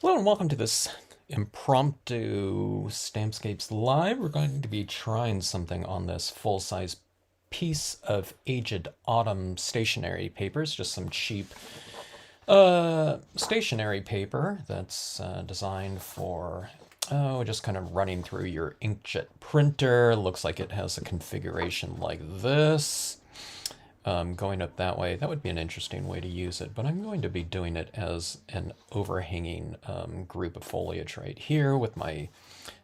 Hello and welcome to this impromptu Stampscapes Live. We're going to be trying something on this full-size piece of aged autumn stationery papers, just some cheap stationery paper that's designed for just kind of running through your inkjet printer. Looks like it has a configuration like this. Going up that way, that would be an interesting way to use it, but I'm going to be doing it as an overhanging group of foliage right here with my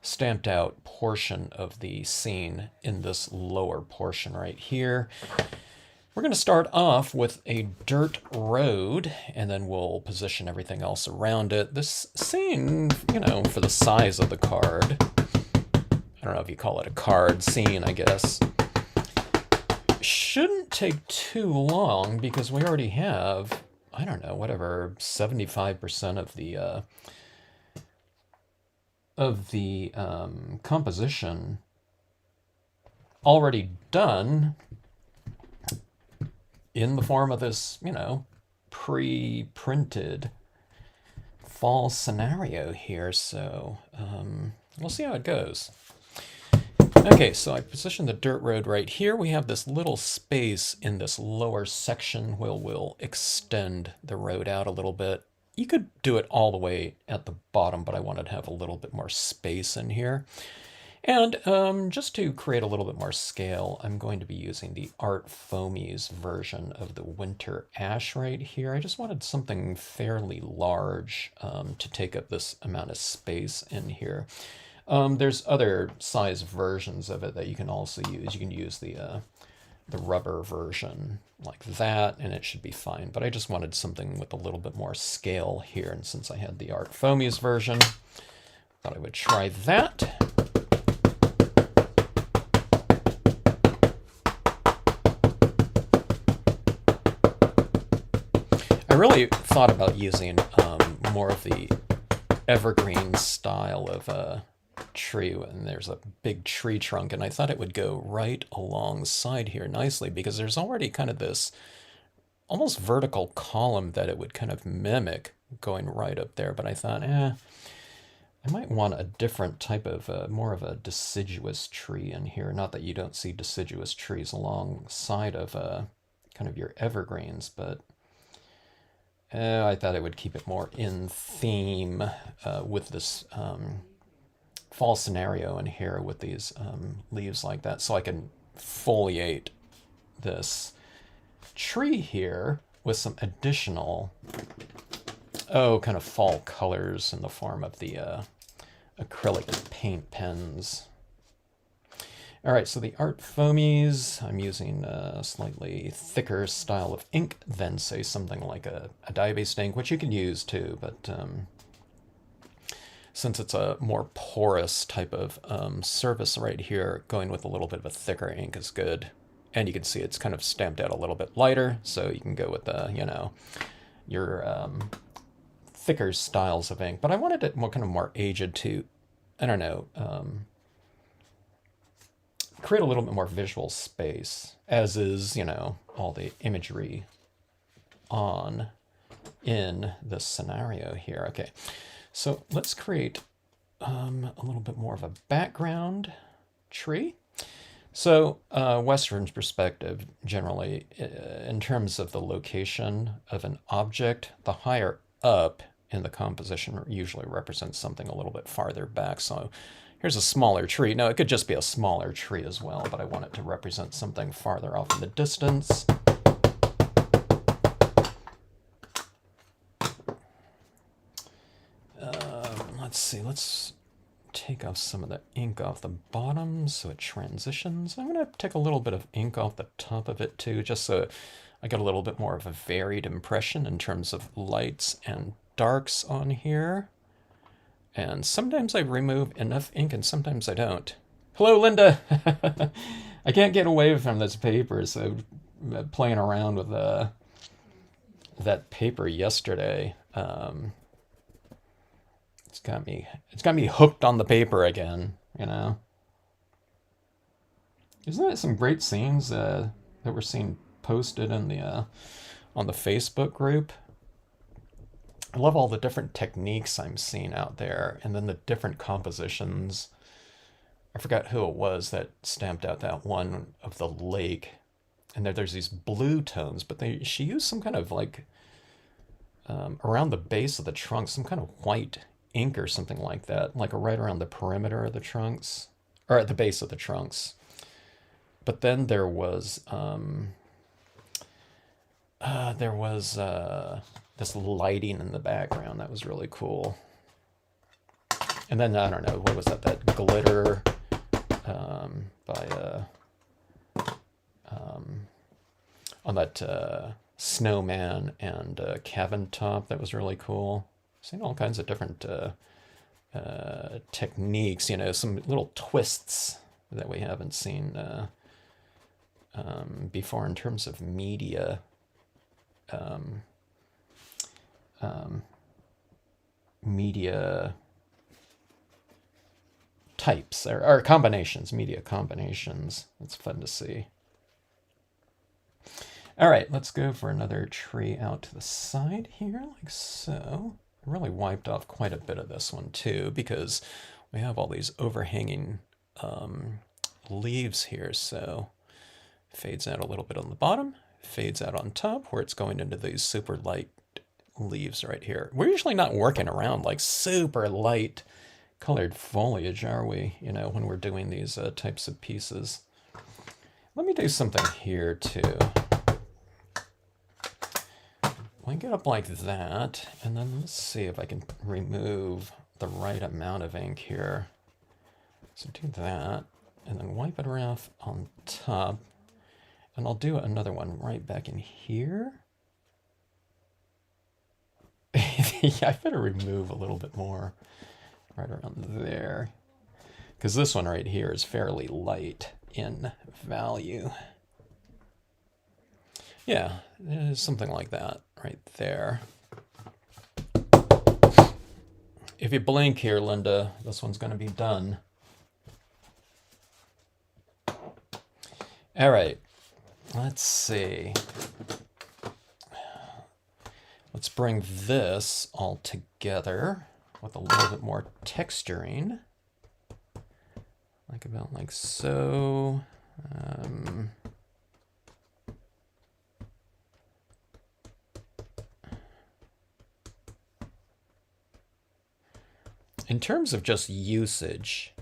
stamped out portion of the scene in this lower portion right here. We're going to start off with a dirt road, and then we'll position everything else around it. This scene, for the size of the card, I don't know if you call it a card scene, I guess, shouldn't take too long because we already have, I don't know, whatever, 75% of the composition already done in the form of this, pre-printed fall scenario here. So we'll see how it goes. Okay, so I positioned the dirt road right here. We have this little space in this lower section where we'll extend the road out a little bit. You could do it all the way at the bottom, but I wanted to have a little bit more space in here. And just to create a little bit more scale, I'm going to be using the Art Foamies version of the Winter Ash right here. I just wanted something fairly large to take up this amount of space in here. There's other size versions of it that you can also use. You can use the rubber version like that, and it should be fine. But I just wanted something with a little bit more scale here, and since I had the Art Foamies version, thought I would try that. I really thought about using more of the evergreen style of tree, and there's a big tree trunk, and I thought it would go right alongside here nicely because there's already kind of this almost vertical column that it would kind of mimic going right up there, but I thought, I might want a different type of, more of a deciduous tree in here. Not that you don't see deciduous trees alongside of kind of your evergreens, but I thought it would keep it more in theme with this fall scenario in here with these leaves like that, so I can foliate this tree here with some additional kind of fall colors in the form of the acrylic paint pens. All right, so the Art Foamies, I'm using a slightly thicker style of ink than, say, something like a dye-based ink, which you can use too, but since it's a more porous type of surface right here, going with a little bit of a thicker ink is good. And you can see it's kind of stamped out a little bit lighter, so you can go with your thicker styles of ink. But I wanted it more aged to, I don't know, create a little bit more visual space, as is, all the imagery in this scenario here. Okay. So let's create a little bit more of a background tree. So Western perspective, generally, in terms of the location of an object, the higher up in the composition usually represents something a little bit farther back. So here's a smaller tree. Now, it could just be a smaller tree as well, but I want it to represent something farther off in the distance. Let's see, let's take off some of the ink off the bottom so it transitions. I'm going to take a little bit of ink off the top of it too, just so I get a little bit more of a varied impression in terms of lights and darks on here. And sometimes I remove enough ink and sometimes I don't. Hello, Linda! I can't get away from this paper, so playing around with that paper yesterday. It's got me hooked on the paper again, Isn't that some great scenes that we're seeing posted in the on the Facebook group? I love all the different techniques I'm seeing out there, and then the different compositions. I forgot who it was that stamped out that one of the lake, and there's these blue tones, but she used some kind of like around the base of the trunk, some kind of white ink or something like that, like right around the perimeter of the trunks, or at the base of the trunks. But then there was this lighting in the background that was really cool. And then I don't know, what was that? That glitter by on that snowman and cabin top. That was really cool. Seen all kinds of different techniques, you know, some little twists that we haven't seen before in terms of media. Media types or combinations, media combinations. It's fun to see. All right, let's go for another tree out to the side here, like so. I really wiped off quite a bit of this one too, because we have all these overhanging leaves here. So fades out a little bit on the bottom, fades out on top where it's going into these super light leaves right here. We're usually not working around like super light colored foliage, are we? You know, when we're doing these types of pieces. Let me do something here too. Line it up like that, and then let's see if I can remove the right amount of ink here. So do that, and then wipe it off on top, and I'll do another one right back in here. Yeah, I better remove a little bit more right around there, because this one right here is fairly light in value. Yeah, something like that right there. If you blink here, Linda, this one's going to be done. All right, let's see. Let's bring this all together with a little bit more texturing. Like about like so. In terms of just usage,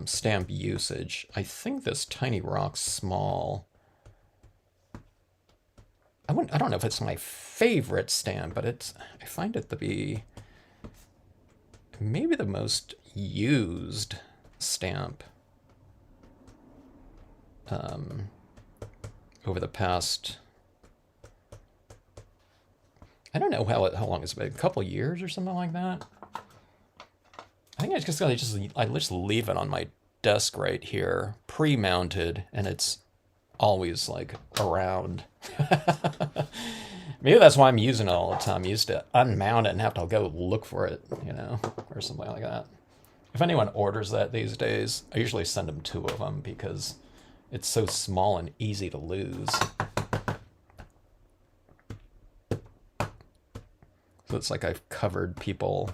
stamp usage, I think this Tiny Rock Small, I don't know if it's my favorite stamp, but I find it to be maybe the most used stamp over the past, I don't know how long it's been, a couple years or something like that. I think I just leave it on my desk right here, pre-mounted, and it's always like around. Maybe that's why I'm using it all the time. I used to unmount it and have to go look for it, you know, or something like that. If anyone orders that these days, I usually send them 2 of them because it's so small and easy to lose. So it's like I've covered people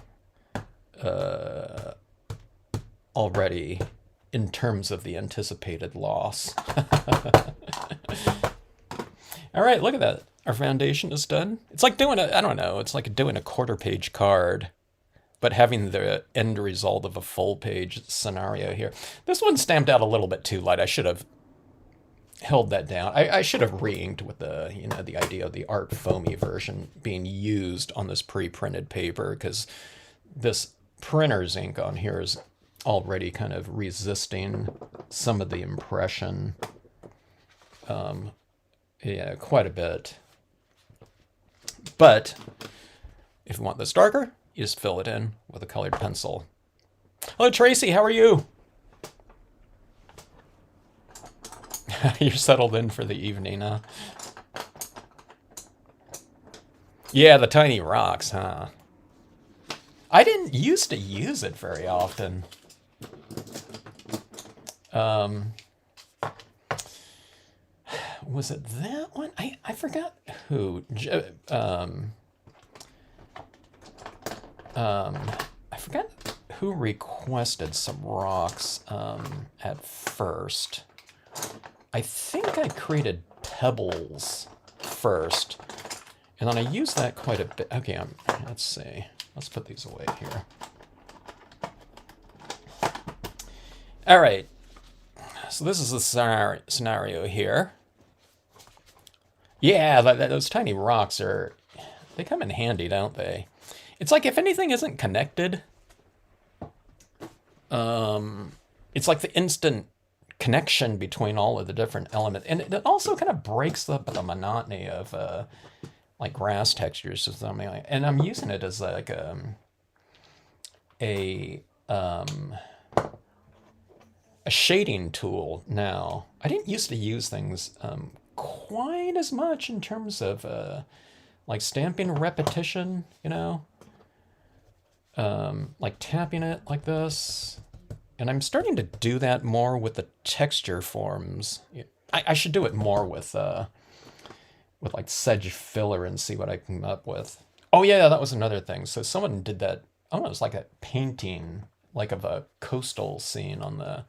already in terms of the anticipated loss. All right, look at that. Our foundation is done. It's like doing I don't know, it's like doing a quarter-page card, but having the end result of a full-page scenario here. This one stamped out a little bit too light. I should have held that down. I should have re-inked with the, you know, the idea of the art foamy version being used on this pre-printed paper, because this printer's ink on here is already kind of resisting some of the impression. Yeah, quite a bit. But if you want this darker, you just fill it in with a colored pencil. Hello, Tracy. How are you? You're settled in for the evening, huh? Yeah, the tiny rocks, huh? I didn't used to use it very often. Was it that one? I forgot who. I forgot who requested some rocks at first. I think I created pebbles first, and then I used that quite a bit. Okay, let's see. Let's put these away here. All right. So this is the scenario here. Yeah, those tiny rocks they come in handy, don't they? It's like if anything isn't connected, it's like the instant connection between all of the different elements. And it also kind of breaks up the monotony of like grass textures or something like that. And I'm using it as like a shading tool now. I didn't used to use things quite as much in terms of like stamping repetition, you know, like tapping it like this. And I'm starting to do that more with the texture forms. I should do it more with like sedge filler and see what I come up with. Oh yeah, that was another thing. So someone did that. I don't know, it was like a painting, like of a coastal scene on the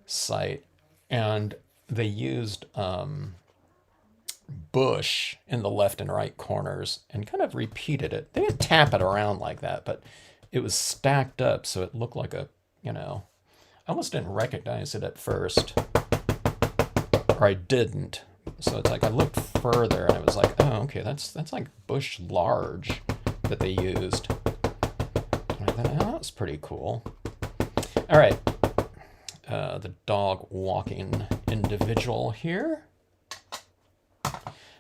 site, and they used bush in the left and right corners and kind of repeated it. They didn't tap it around like that, but it was stacked up so it looked like a, you know, I almost didn't recognize it at first, or I didn't. So it's like I looked further and I was like, oh, okay, that's like bush large that they used. And I thought, oh, that was pretty cool. All right, the dog walking individual here.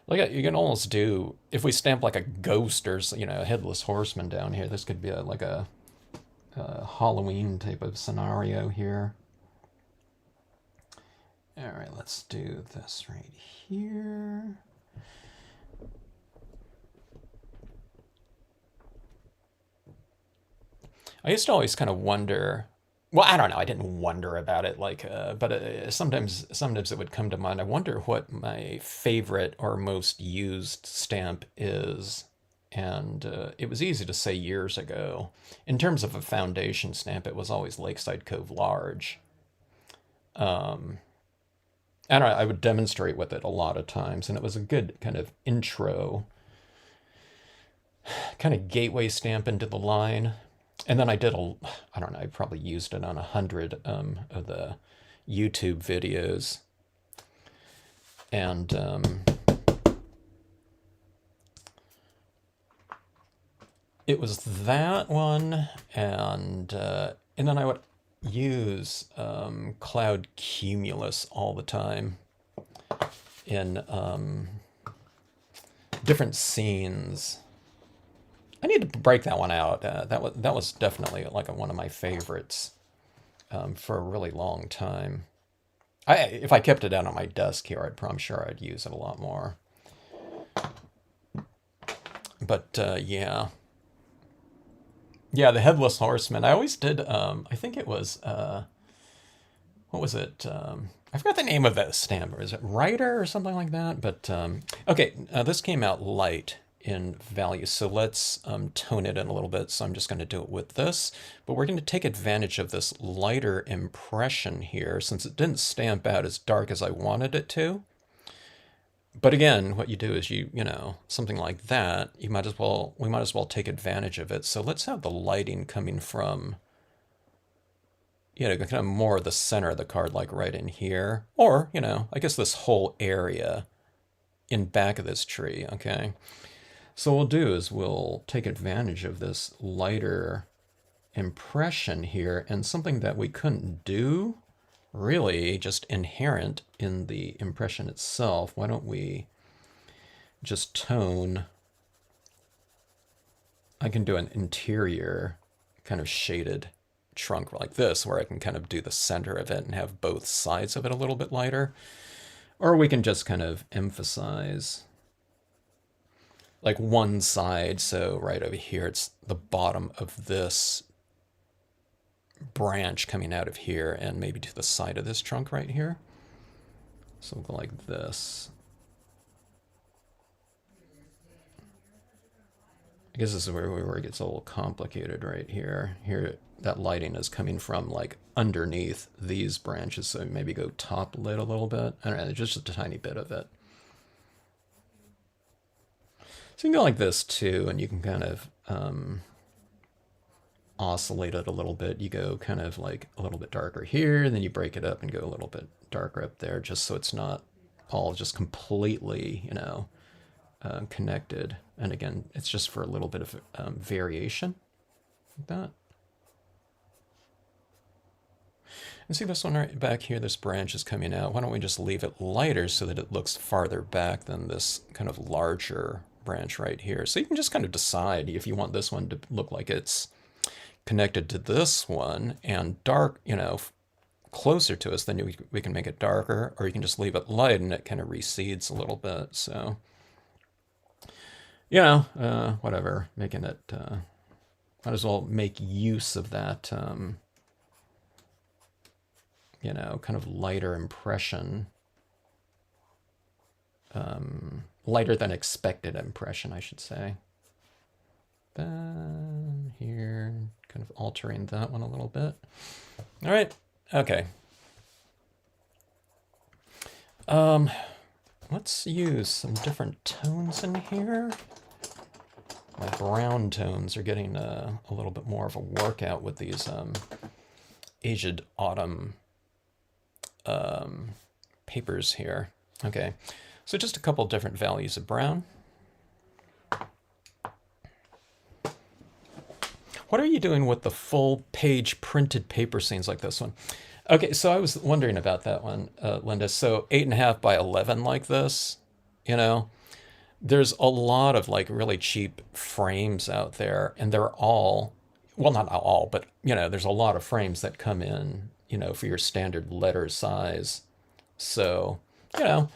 Look at, you can almost do, if we stamp like a ghost or, you know, a headless horseman down here, this could be like a Halloween type of scenario here. All right, let's do this right here. I used to always kind of wonder, well, I don't know, I didn't wonder about it, like, but sometimes it would come to mind. I wonder what my favorite or most used stamp is. And it was easy to say years ago. In terms of a foundation stamp, it was always Lakeside Cove Large. And I would demonstrate with it a lot of times, and it was a good kind of intro, kind of gateway stamp into the line. And then I did I don't know, I probably used it on 100 of the YouTube videos. And it was that one, and then I would use Cloud Cumulus all the time in different scenes. I need to break that one out. That was definitely like one of my favorites for a really long time. If I kept it out on my desk here, I'm sure I'd use it a lot more. But yeah. Yeah, the Headless Horseman. I always did, I think it was, what was it? I forgot the name of that stamp. Is it Rider or something like that? But, okay, this came out light in value, so let's tone it in a little bit. So I'm just going to do it with this. But we're going to take advantage of this lighter impression here, since it didn't stamp out as dark as I wanted it to. But again, what you do is you know, something like that, we might as well take advantage of it. So let's have the lighting coming from, you know, kind of more the center of the card, like right in here. Or, you know, I guess this whole area in back of this tree, okay? So what we'll do is we'll take advantage of this lighter impression here, and something that we couldn't do really just inherent in the impression itself. Why don't we just tone? I can do an interior kind of shaded trunk like this, where I can kind of do the center of it and have both sides of it a little bit lighter. Or we can just kind of emphasize like one side. So right over here, it's the bottom of this branch coming out of here, and maybe to the side of this trunk right here. So we'll go like this. I guess this is where it gets a little complicated right here. Here, that lighting is coming from like underneath these branches, so maybe go top lit a little bit. I don't know, just a tiny bit of it. So you can go like this too, and you can kind of oscillate it a little bit. You go kind of like a little bit darker here, and then you break it up and go a little bit darker up there, just so it's not all just completely, connected. And again, it's just for a little bit of variation, like that. And see this one right back here, this branch is coming out. Why don't we just leave it lighter so that it looks farther back than this kind of larger branch right here. So you can just kind of decide if you want this one to look like it's connected to this one and dark, closer to us, then we can make it darker, or you can just leave it light and it kind of recedes a little bit. So, whatever, making it, might as well make use of that, kind of lighter impression, lighter than expected impression, I should say. Then here, kind of altering that one a little bit. All right, okay. Let's use some different tones in here. My brown tones are getting a little bit more of a workout with these aged autumn papers here. Okay, so just a couple different values of brown. What are you doing with the full page printed paper scenes like this one? Okay, so I was wondering about that one, Linda. So 8.5 by 11 like this, there's a lot of like really cheap frames out there, and they're all, well, not all, but there's a lot of frames that come in, for your standard letter size. So, I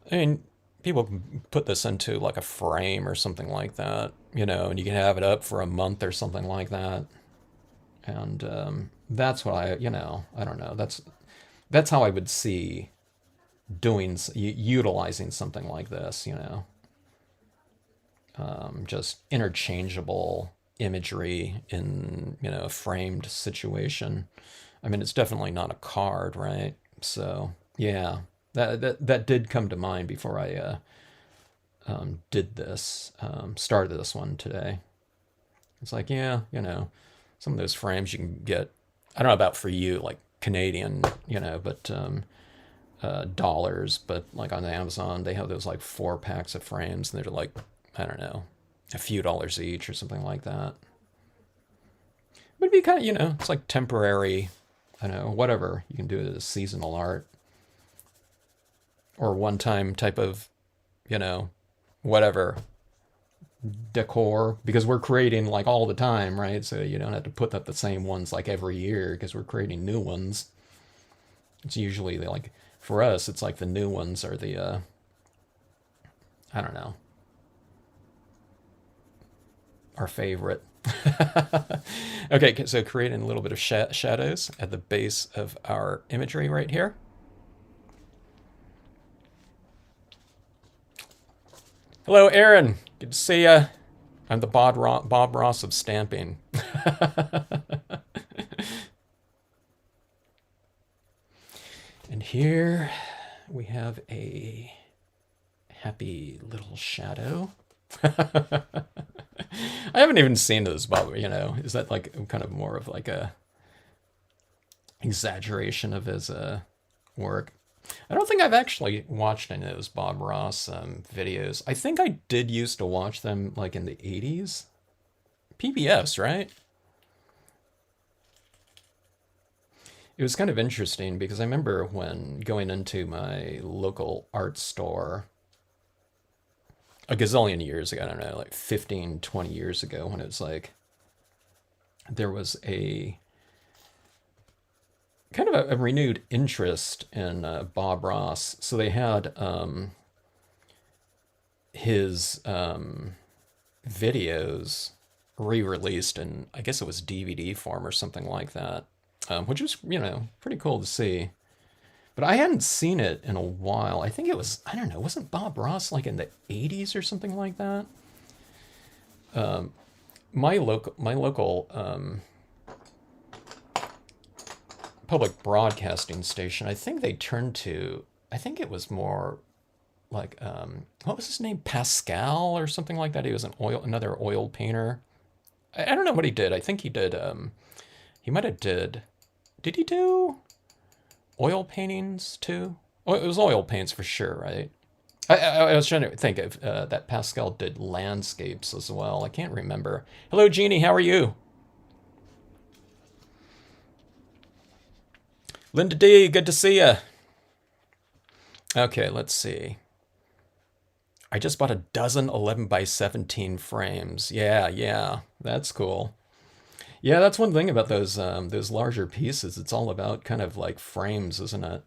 mean, people can put this into like a frame or something like that, and you can have it up for a month or something like that. And that's what I don't know. That's how I would see utilizing something like this, just interchangeable imagery in, a framed situation. I mean, it's definitely not a card, right? So yeah, that did come to mind before I did this, started this one today. It's like, yeah, some of those frames you can get, I don't know about for you, like Canadian, but dollars, but like on Amazon, they have those like 4 packs of frames, and they're like, I don't know, a few dollars each or something like that. But it'd be kind of, it's like temporary, I don't know, whatever. You can do it as seasonal art or one-time type of, whatever decor, because we're creating like all the time, right? So you don't have to put up the same ones like every year because we're creating new ones. It's usually like, for us, it's like the new ones are the, I don't know, our favorite. Okay, so creating a little bit of shadows at the base of our imagery right here. Hello, Aaron. Good to see ya. I'm the Bob Ross of stamping. And here we have a happy little shadow. I haven't even seen this, Bob. Is that like kind of more of like a exaggeration of his work? I don't think I've actually watched any of those Bob Ross videos. I think I did used to watch them like in the 80s. PBS, right? It was kind of interesting because I remember when going into my local art store a gazillion years ago, I don't know, like 15, 20 years ago, when it was like, there was a kind of a renewed interest in Bob Ross. So they had his videos re-released in, I guess it was DVD form or something like that, which was, pretty cool to see. But I hadn't seen it in a while. I think it was, I don't know, wasn't Bob Ross like in the 80s or something like that? My local public broadcasting station, I think they turned to, I think it was more like what was his name, Pascal or something like that. He was another oil painter. I don't know what he did. I think he did. He might have did. Did he do oil paintings too? Oh, it was oil paints for sure, right? I was trying to think if that Pascal did landscapes as well. I can't remember. Hello, Jeannie. How are you? Linda D. Good to see you. Okay, let's see. I just bought a dozen 11 by 17 frames. Yeah, yeah, that's cool. Yeah, that's one thing about those larger pieces. It's all about kind of like frames, isn't it?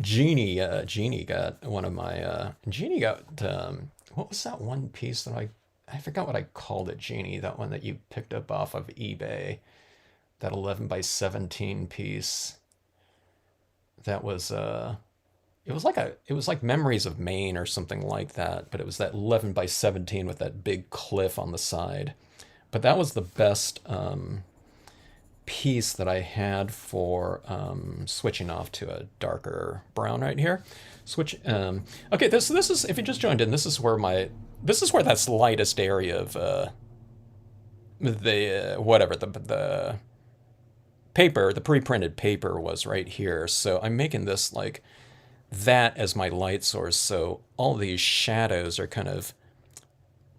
Jeannie got one of my Jeannie got what was that one piece that I forgot what I called it, Jeannie, that one that you picked up off of eBay, that 11 by 17 piece. That was it was like Memories of Maine or something like that, but it was that 11 by 17 with that big cliff on the side. But that was the best piece that I had for switching off to a darker brown right here. Switch. Okay, this is, if you just joined in, this is where that's lightest area of the whatever the paper, the pre-printed paper was right here. So I'm making this like that as my light source. So all these shadows are kind of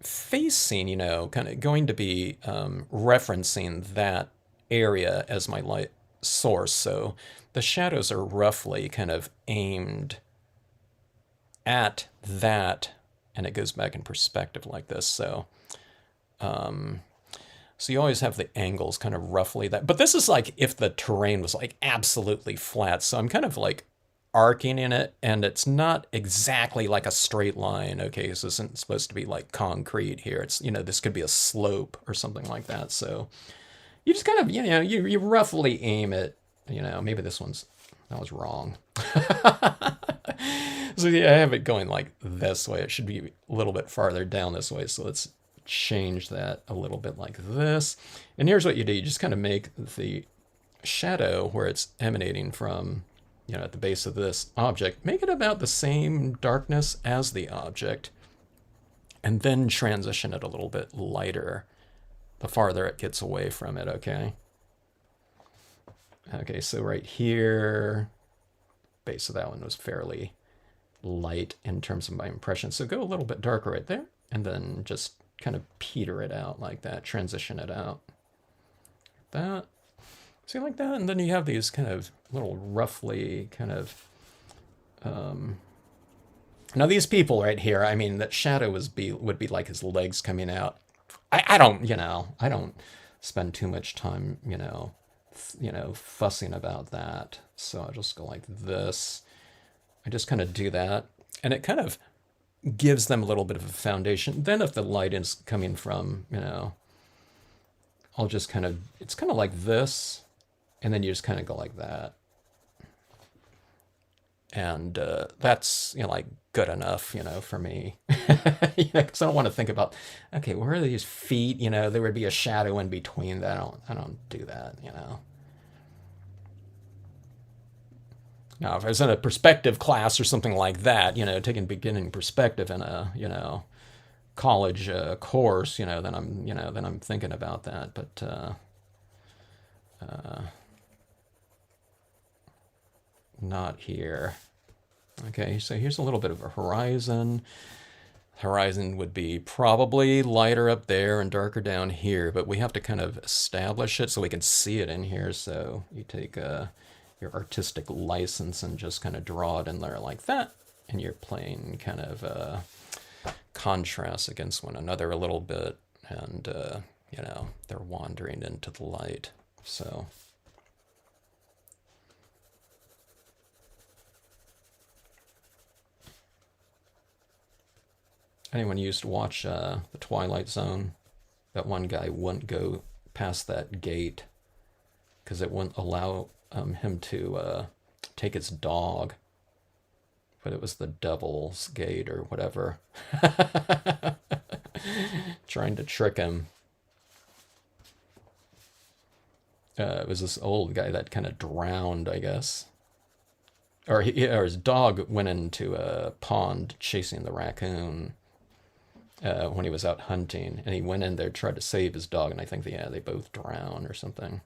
facing, kind of going to be referencing that area as my light source. So the shadows are roughly kind of aimed at that, and it goes back in perspective like this. So you always have the angles kind of roughly that. But this is like if the terrain was like absolutely flat. So I'm kind of like arcing in it, and it's not exactly like a straight line. Okay, this isn't supposed to be like concrete here. It's, this could be a slope or something like that. So you just kind of, you roughly aim it. Maybe that was wrong. So yeah, I have it going like this way. It should be a little bit farther down this way. So let's change that a little bit like this. And here's what you do. You just kind of make the shadow where it's emanating from, at the base of this object, make it about the same darkness as the object, and then transition it a little bit lighter the farther it gets away from it, okay? Okay, so right here, base of that one was fairly light in terms of my impression. So go a little bit darker right there, and then just kind of peter it out like that, transition it out. That. See, like that? And then you have these kind of little roughly kind of... Now these people right here, I mean, that shadow would be like his legs coming out. I don't spend too much time, fussing about that. So I'll just go like this. I just kind of do that. And it kind of gives them a little bit of a foundation. Then if the light is coming from, I'll just kind of, it's kind of like this. And then you just kind of go like that. And that's, like good enough, for me. Because I don't want to think about, okay, where are these feet? There would be a shadow in between that. I don't do that, Now, if I was in a perspective class or something like that, taking beginning perspective in a, college course, then I'm thinking about that. But not here. Okay, so here's a little bit of a horizon. Horizon would be probably lighter up there and darker down here, but we have to kind of establish it so we can see it in here. So you take your artistic license and just kind of draw it in there like that, and you're playing kind of contrast against one another a little bit, and they're wandering into the light. So anyone used to watch The Twilight Zone? That one guy wouldn't go past that gate because it wouldn't allow him to take his dog but it was the Devil's Gate or whatever. Trying to trick him. It was this old guy that kind of drowned, I guess. Or his dog went into a pond chasing the raccoon when he was out hunting, and he went in there, tried to save his dog, and I think they both drowned or something.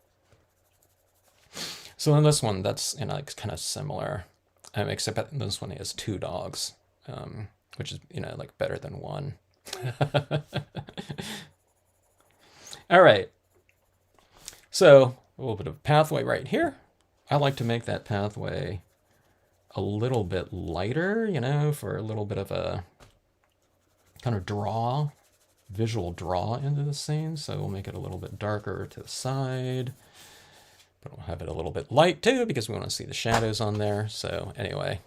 So in this one, that's it's kind of similar, except that in this one he has two dogs, which is like better than one. All right. So a little bit of pathway right here. I like to make that pathway a little bit lighter, for a little bit of a kind of visual draw into the scene. So we'll make it a little bit darker to the side, but we'll have it a little bit light too because we want to see the shadows on there. So anyway.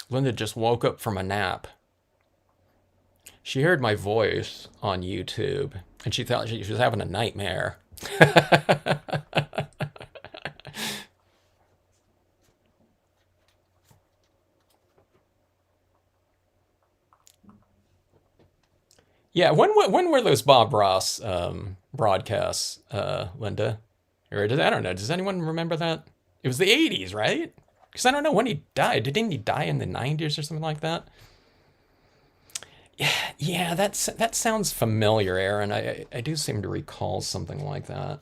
Linda just woke up from a nap. She heard my voice on YouTube and she thought she was having a nightmare. Yeah, when were those Bob Ross broadcasts, Linda? Or I don't know. Does anyone remember that? It was the 80s, right? Because I don't know when he died. Didn't he die in the 90s or something like that? Yeah, that sounds familiar, Aaron. I do seem to recall something like that,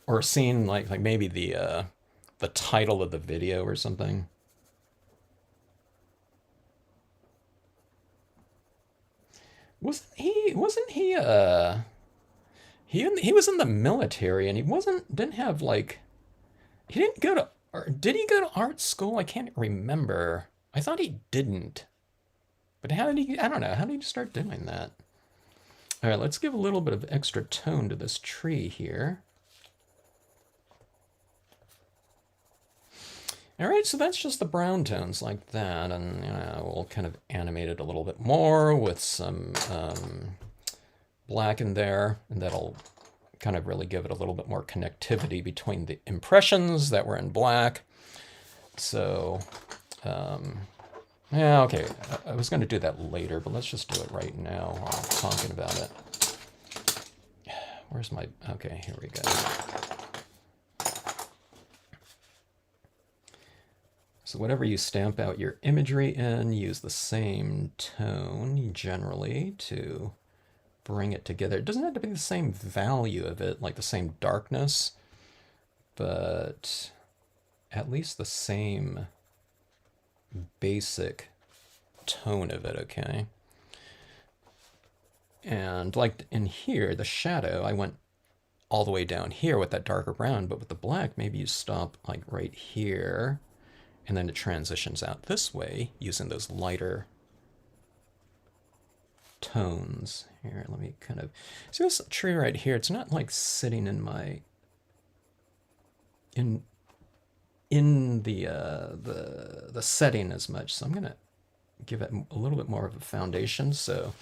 or seeing like maybe the title of the video or something. Wasn't he was in the military and he didn't have like he didn't go to or did he go to art school? I can't remember. I thought he didn't. But how did he I don't know, how did he start doing that? All right, let's give a little bit of extra tone to this tree here. All right, so that's just the brown tones like that, and we'll kind of animate it a little bit more with some black in there, and that'll kind of really give it a little bit more connectivity between the impressions that were in black. So, yeah, okay, I was going to do that later, but let's just do it right now while I'm talking about it. Where's my, okay, here we go. So whatever you stamp out your imagery in, use the same tone generally to bring it together. It doesn't have to be the same value of it, like the same darkness, but at least the same basic tone of it, okay? And like in here, the shadow, I went all the way down here with that darker brown, but with the black, maybe you stop like right here, and then it transitions out this way using those lighter tones. Here, let me kind of see this tree right here. It's not like sitting in my in the setting as much, so I'm gonna give it a little bit more of a foundation. So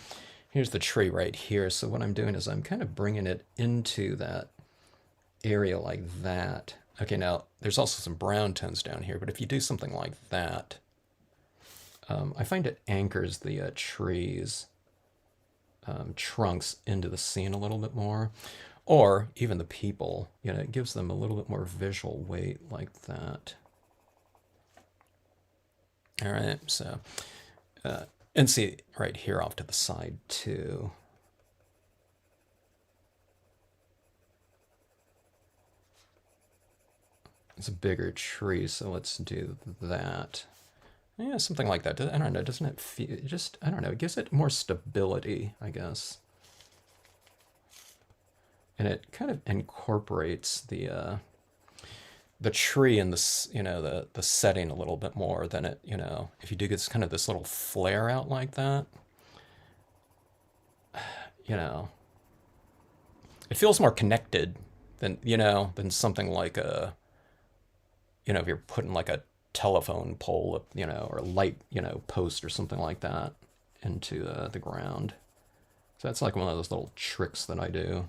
here's the tree right here. So what I'm doing is I'm kind of bringing it into that area like that. Okay, now there's also some brown tones down here, but if you do something like that, I find it anchors the trees trunks into the scene a little bit more, or even the people, it gives them a little bit more visual weight like that. All right, so, and see right here off to the side too. It's a bigger tree, so let's do that. Yeah, something like that. I don't know, doesn't it feel, just, I don't know, it gives it more stability, I guess. And it kind of incorporates the tree in this, the setting a little bit more than it, if you do get kind of this little flare out like that, it feels more connected than, than something like a, if you're putting like a telephone pole, or a light, post or something like that into the ground. So that's like one of those little tricks that I do,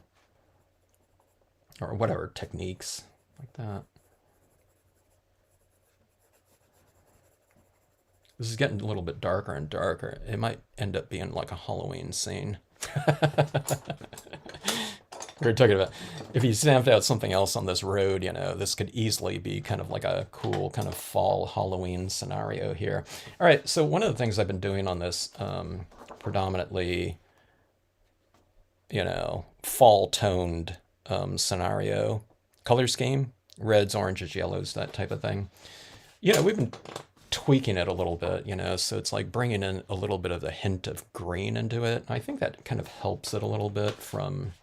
or whatever, techniques like that. This is getting a little bit darker and darker. It might end up being like a Halloween scene. We were talking about if you stamped out something else on this road, you know, this could easily be kind of like a cool kind of fall Halloween scenario here. All right, so one of the things I've been doing on this predominantly, you know, fall toned scenario, color scheme, reds, oranges, yellows, that type of thing. You know, we've been tweaking it a little bit, you know, so it's like bringing in a little bit of the hint of green into it. I think that kind of helps it a little bit from,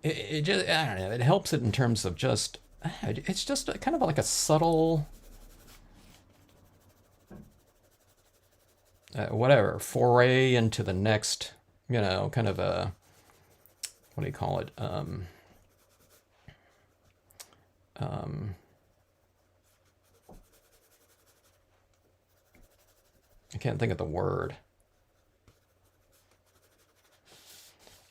it just, I don't know, it helps it in terms of just, it's just kind of like a subtle, whatever, foray into the next, you know, kind of a, what do you call it? I can't think of the word.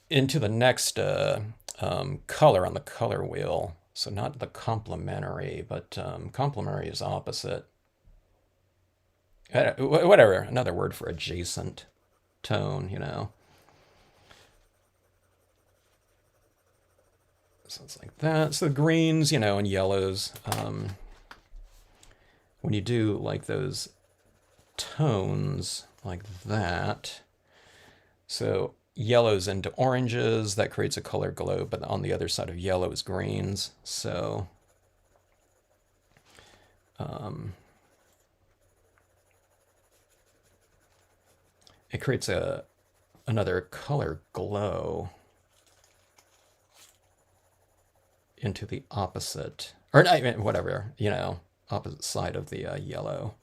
Into the next color on the color wheel. So not the complementary, but complementary is opposite. Whatever, another word for adjacent tone, you know. So it's like that. So the greens, you know, and yellows. When you do like those tones like that, so yellows into oranges, that creates a color glow, but on the other side of yellow is greens. So it creates another color glow into the opposite, or whatever, you know, opposite side of the yellow.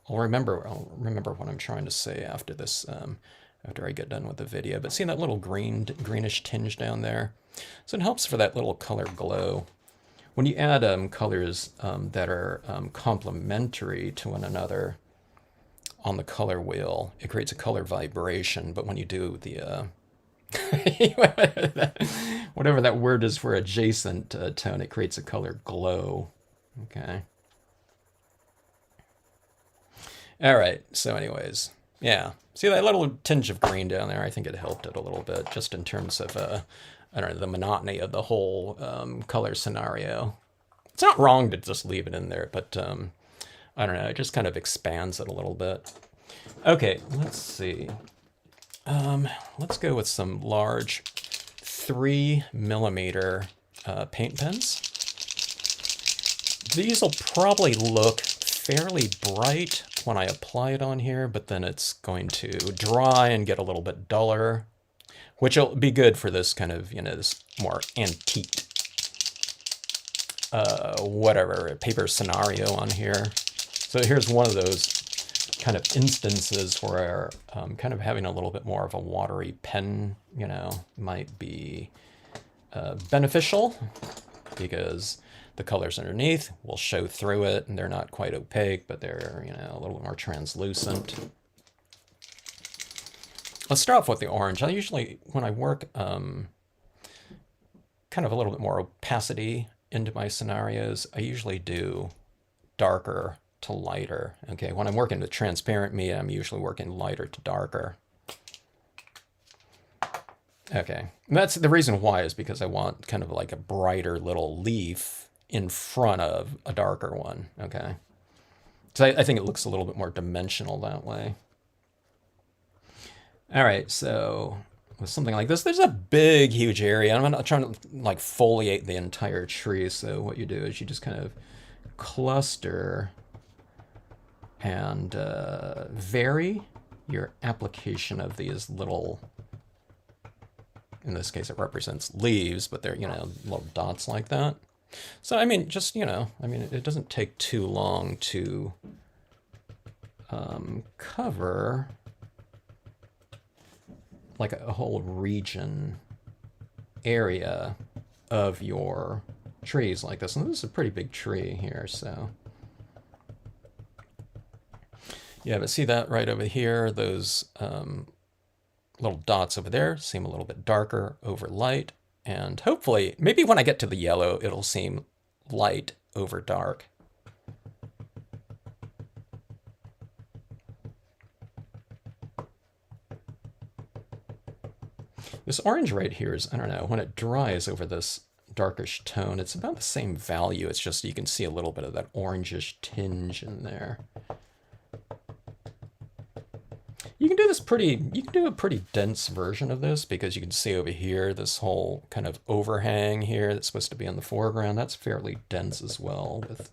I'll remember what I'm trying to say after this, after I get done with the video. But see that little greenish tinge down there? So it helps for that little color glow. When you add colors that are complementary to one another on the color wheel, it creates a color vibration. But when you do the whatever that word is for adjacent tone, it creates a color glow. Okay. All right, so anyways, yeah. See that little tinge of green down there? I think it helped it a little bit, just in terms of, I don't know, the monotony of the whole color scenario. It's not wrong to just leave it in there, but I don't know, it just kind of expands it a little bit. Okay, let's see. Let's go with some large 3mm paint pens. These will probably look fairly bright when I apply it on here, but then it's going to dry and get a little bit duller, which will be good for this kind of, you know, this more antique, whatever, paper scenario on here. So here's one of those kind of instances where kind of having a little bit more of a watery pen, you know, might be beneficial, because the colors underneath will show through it, and they're not quite opaque, but they're, you know, a little bit more translucent. Let's start off with the orange. I usually, when I work kind of a little bit more opacity into my scenarios, I usually do darker to lighter. Okay, when I'm working with transparent media, I'm usually working lighter to darker. Okay, and that's the reason why, is because I want kind of like a brighter little leaf in front of a darker one, okay? So I think it looks a little bit more dimensional that way. All right, so with something like this, there's a big, huge area. I'm not trying to like foliate the entire tree, so what you do is you just kind of cluster and vary your application of these little, in this case it represents leaves, but they're, you know, little dots like that. So, I mean, just, you know, I mean, it doesn't take too long to cover like a whole region area of your trees like this. And this is a pretty big tree here, so. Yeah, but see that right over here? Those little dots over there seem a little bit darker over light. And hopefully, maybe when I get to the yellow, it'll seem light over dark. This orange right here is, I don't know, when it dries over this darkish tone, it's about the same value. It's just you can see a little bit of that orangish tinge in there. You can do this you can do a pretty dense version of this because you can see over here this whole kind of overhang here that's supposed to be in the foreground. That's fairly dense as well with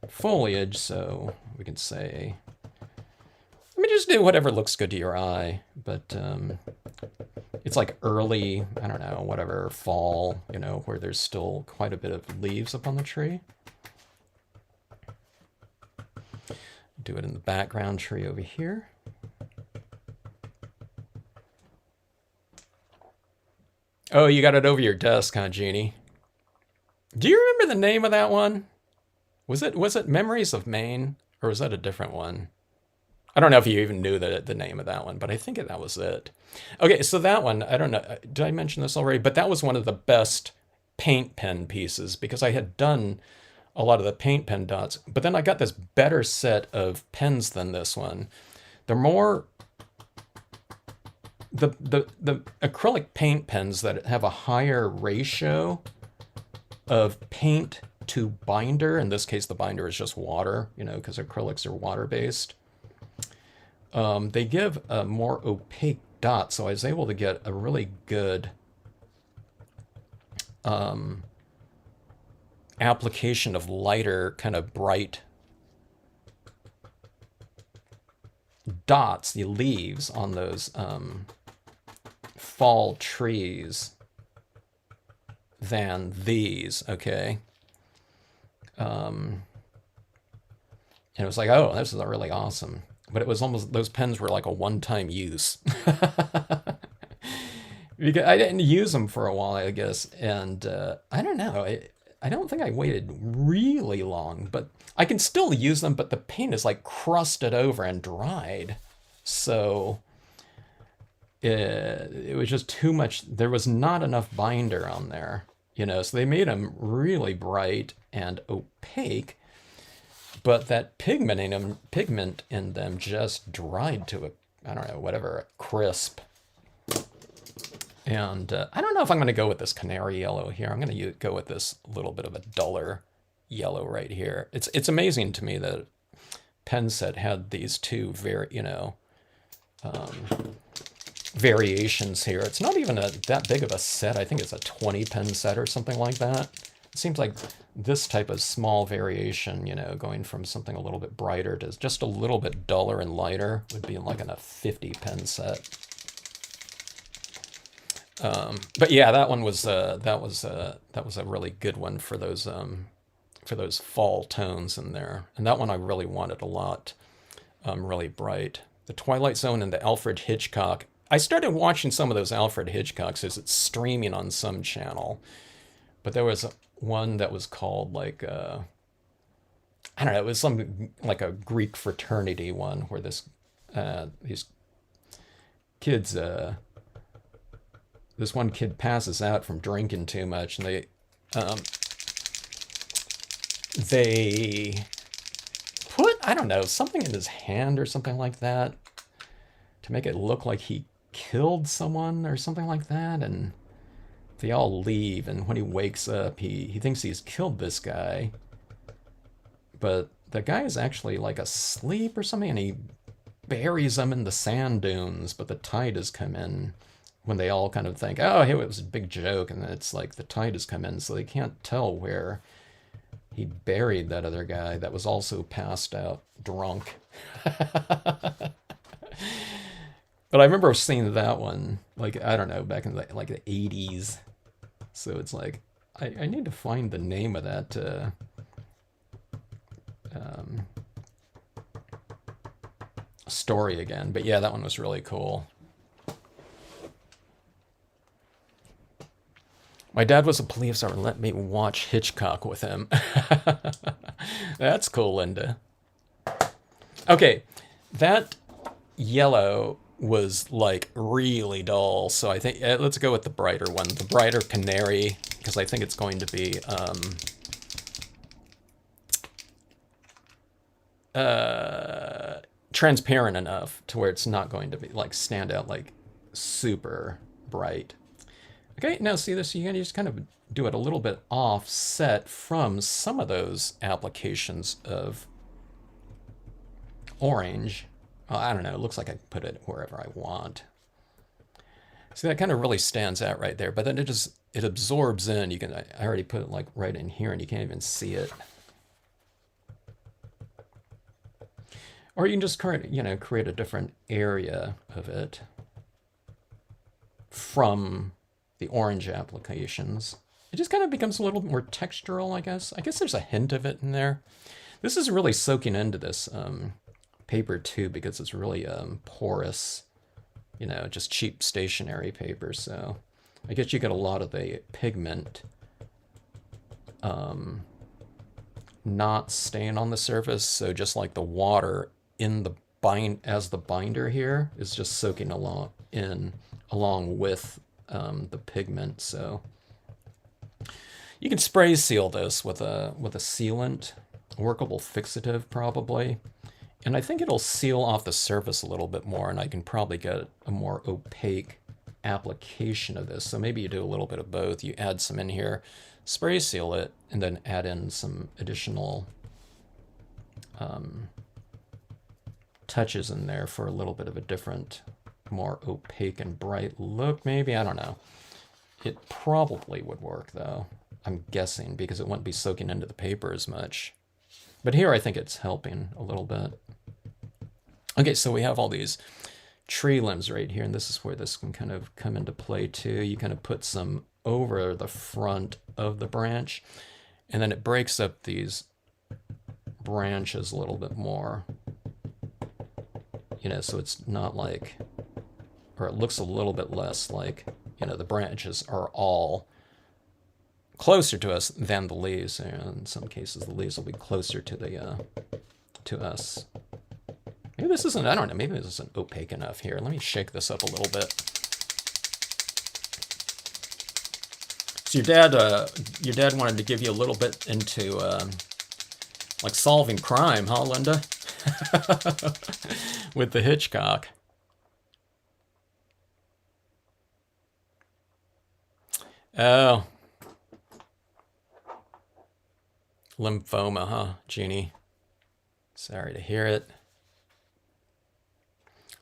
foliage, so we can say, I mean, just do whatever looks good to your eye, but it's like early, I don't know, whatever, fall, you know, where there's still quite a bit of leaves up on the tree. Do it in the background tree over here. Oh, you got it over your desk, huh, Jeannie? Do you remember the name of that one? Was it Memories of Maine, or was that a different one? I don't know if you even knew the name of that one, but I think that was it. Okay, so that one, I don't know, did I mention this already? But that was one of the best paint pen pieces because I had done a lot of the paint pen dots, but then I got this better set of pens than this one. They're more the acrylic paint pens that have a higher ratio of paint to binder. In this case, the binder is just water, you know, because acrylics are water-based. They give a more opaque dot, so I was able to get a really good application of lighter, kind of bright dots, the leaves on those fall trees than these, okay? And it was like, oh, this is really awesome. But it was almost, those pens were like a one-time use. Because I didn't use them for a while, I guess. And I don't know. I don't think I waited really long, but I can still use them, but the paint is like crusted over and dried. So it was just too much. There was not enough binder on there, you know, so they made them really bright and opaque, but that pigment in them just dried to a, I don't know, whatever, a crisp. And I don't know if I'm going to go with this canary yellow here. I'm going to go with this little bit of a duller yellow right here. It's amazing to me that pen set had these two variations here. It's not even that big of a set. I think it's a 20 pen set or something like that. It seems like this type of small variation, you know, going from something a little bit brighter to just a little bit duller and lighter would be like in a 50 pen set. But yeah, that one was that was a really good one for those fall tones in there, and that one I really wanted a lot, really bright. The Twilight Zone and the Alfred Hitchcock. I started watching some of those Alfred Hitchcocks as it's streaming on some channel, but there was one that was called like I don't know, it was some like a Greek fraternity one where these kids. This one kid passes out from drinking too much, and they put, I don't know, something in his hand or something like that to make it look like he killed someone or something like that, and they all leave, and when he wakes up, he thinks he's killed this guy, but the guy is actually like asleep or something, and he buries him in the sand dunes, but the tide has come in. When they all kind of think, oh, hey, it was a big joke, and it's like the tide has come in, so they can't tell where he buried that other guy that was also passed out drunk. But I remember seeing that one, like, I don't know, back in the 80s. So it's like, I need to find the name of that story again. But yeah, that one was really cool. My dad was a police officer and let me watch Hitchcock with him. That's cool, Linda. Okay, that yellow was like really dull, so I think let's go with the brighter one, the brighter canary, because I think it's going to be transparent enough to where it's not going to be like stand out like super bright. Okay, now see this, you can just kind of do it a little bit offset from some of those applications of orange. Well, I don't know, it looks like I can put it wherever I want. See, that kind of really stands out right there, but then it absorbs in. You can, I already put it like right in here and you can't even see it. Or you can just create a different area of it from the orange applications. It just kind of becomes a little more textural, I guess. I guess there's a hint of it in there. This is really soaking into this paper too, because it's really porous, just cheap stationery paper. So I guess you get a lot of the pigment not staying on the surface. So just like the water in the binder here is just soaking along with the pigment. So you can spray seal this with a sealant, workable fixative probably, and I think it'll seal off the surface a little bit more, and I can probably get a more opaque application of this. So maybe you do a little bit of both. You add some in here, spray seal it, and then add in some additional touches in there for a little bit of a different, more opaque and bright look, maybe. I don't know. It probably would work, though. I'm guessing, because it wouldn't be soaking into the paper as much. But here I think it's helping a little bit. Okay, so we have all these tree limbs right here, and this is where this can kind of come into play too. You kind of put some over the front of the branch, and then it breaks up these branches a little bit more. So it's not like, or it looks a little bit less like, the branches are all closer to us than the leaves. In some cases, the leaves will be closer to us. Maybe this isn't, I don't know, maybe this isn't opaque enough here. Let me shake this up a little bit. So your dad wanted to give you a little bit into like solving crime, huh, Linda? With the Hitchcock. Oh. Lymphoma, huh, Jeannie? Sorry to hear it.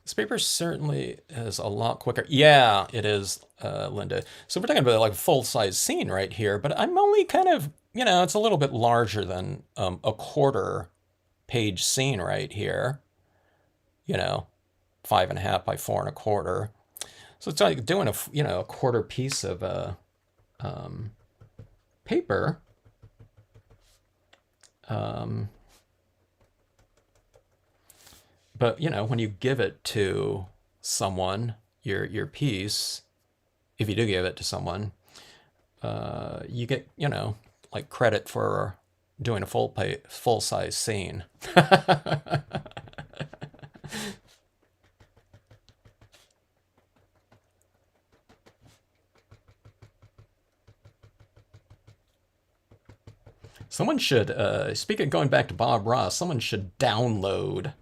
This paper certainly is a lot quicker. Yeah, it is, Linda. So we're talking about like a full-size scene right here, but I'm only kind of, it's a little bit larger than a quarter-page scene right here. 5.5 by 4.25. So it's like doing a quarter piece of paper. But when you give it to someone, your piece, if you do give it to someone, you get like credit for doing a full-size scene. Someone should, speaking going back to Bob Ross, someone should download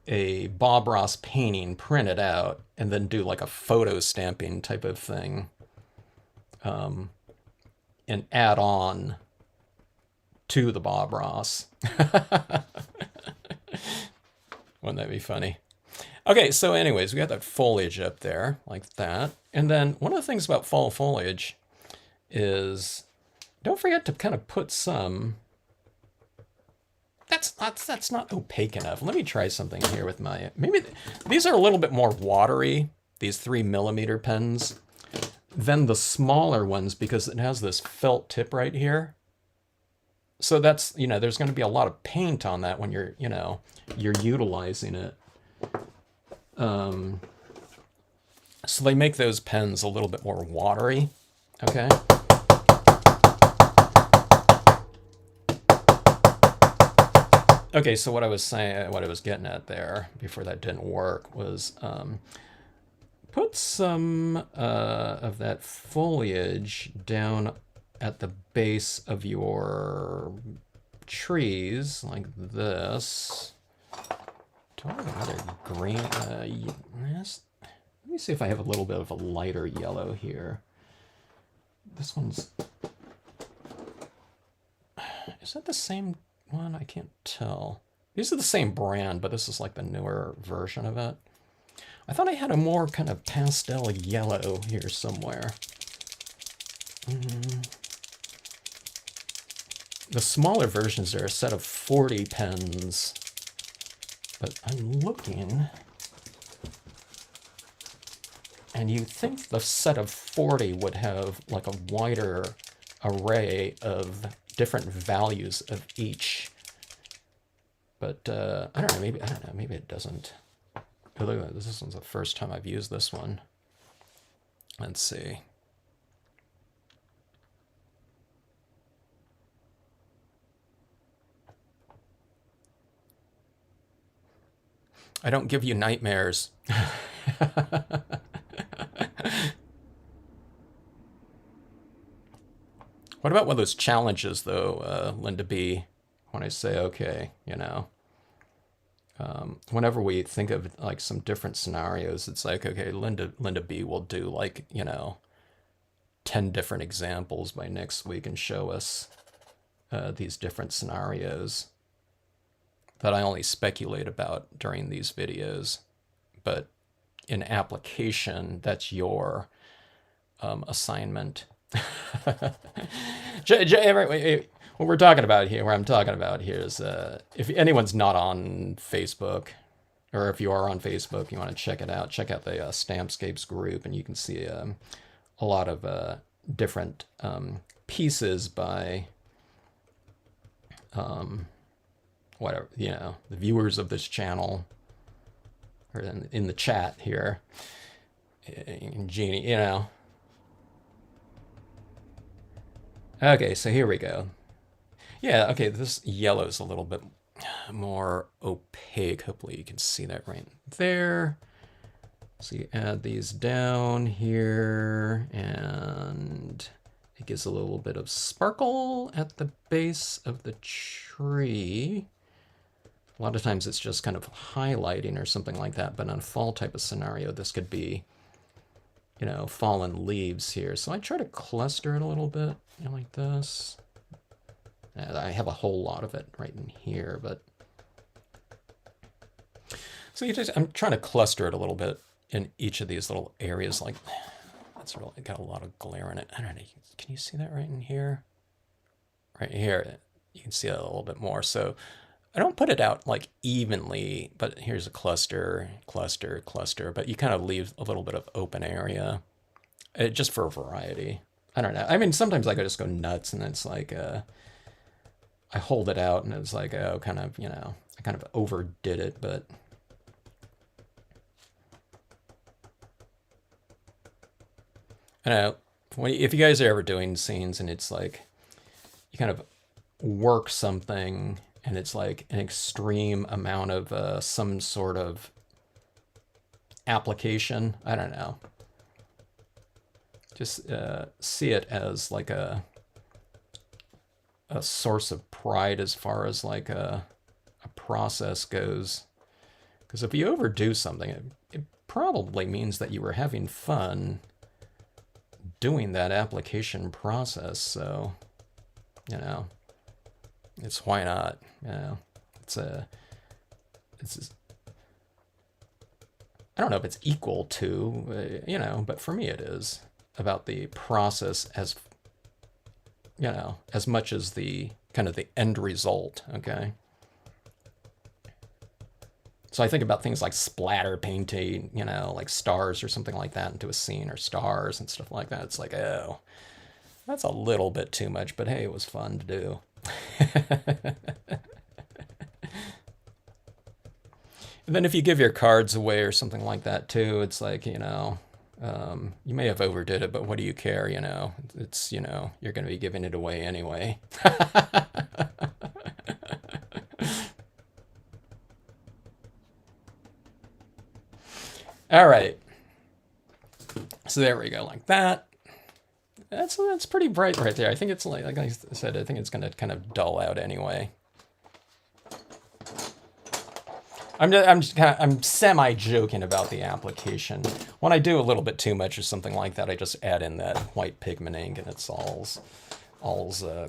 a Bob Ross painting, print it out, and then do like a photo stamping type of thing, and add on to the Bob Ross. Wouldn't that be funny? Okay, so anyways, we got that foliage up there like that. And then one of the things about fall foliage is don't forget to kind of put some, that's not opaque enough. Let me try something here with my, maybe these are a little bit more watery, these 3mm pens, than the smaller ones, because it has this felt tip right here. So that's, there's going to be a lot of paint on that when you're utilizing it. So they make those pens a little bit more watery, okay? Okay, so what I was saying, what I was getting at there before that didn't work was put some of that foliage down at the base of your trees like this. Do I have another green? Yes. Let me see if I have a little bit of a lighter yellow here. This one's... Is that the same one? I can't tell. These are the same brand, but this is like the newer version of it. I thought I had a more kind of pastel yellow here somewhere. The smaller versions are a set of 40 pens, but I'm looking, and you'd think the set of 40 would have like a wider array of different values of each. But I don't know, maybe it doesn't. Oh, look at that. This one's the first time I've used this one. Let's see. I don't give you nightmares. What about one of those challenges, though, Linda B? When I say, okay, you know, whenever we think of like some different scenarios, it's like, okay, Linda B will do like, you know, 10 different examples by next week and show us these different scenarios that I only speculate about during these videos. But in application, that's your assignment. What we're talking about here, what I'm talking about here is if anyone's not on Facebook, or if you are on Facebook, you want to check it out, check out the Stampscapes group, and you can see a lot of different pieces by whatever, you know, the viewers of this channel, or in the chat here, and Jeannie, you know. Okay, so here we go. Yeah, okay, this yellow is a little bit more opaque. Hopefully you can see that right there. So you add these down here, and it gives a little bit of sparkle at the base of the tree. A lot of times it's just kind of highlighting or something like that, but on a fall type of scenario, this could be, you know, fallen leaves here. So I try to cluster it a little bit, you know, like this. I have a whole lot of it right in here, but so I'm trying to cluster it a little bit in each of these little areas. Like that's really got a lot of glare in it. I don't know. Can you see that right in here? Right here, you can see it a little bit more. So I don't put it out like evenly, but here's a cluster, cluster, cluster. But you kind of leave a little bit of open area, just for variety. I don't know. I mean, sometimes I could just go nuts, and it's like I hold it out, and it's like, oh, kind of, you know, I kind of overdid it, but I don't know. If you guys are ever doing scenes and it's like you kind of work something and it's like an extreme amount of some sort of application, I don't know. Just see it as like a source of pride as far as like a process goes. Because if you overdo something, it probably means that you were having fun doing that application process. So, you know, it's why not, you know, it's I don't know if it's equal to, you know, but for me it is about the process as, you know, as much as the kind of the end result, okay? So I think about things like splatter painting, you know, like stars or something like that into a scene, or stars and stuff like that. It's like, oh, that's a little bit too much, but hey, it was fun to do. And then if you give your cards away or something like that too, it's like, you know, you may have overdid it, but what do you care, you know? It's, you know, you're going to be giving it away anyway. All right. So there we go, like that. That's pretty bright right there. I think it's like I said, I think it's gonna kind of dull out anyway. I'm semi joking about the application. When I do a little bit too much or something like that, I just add in that white pigment ink, and it's all's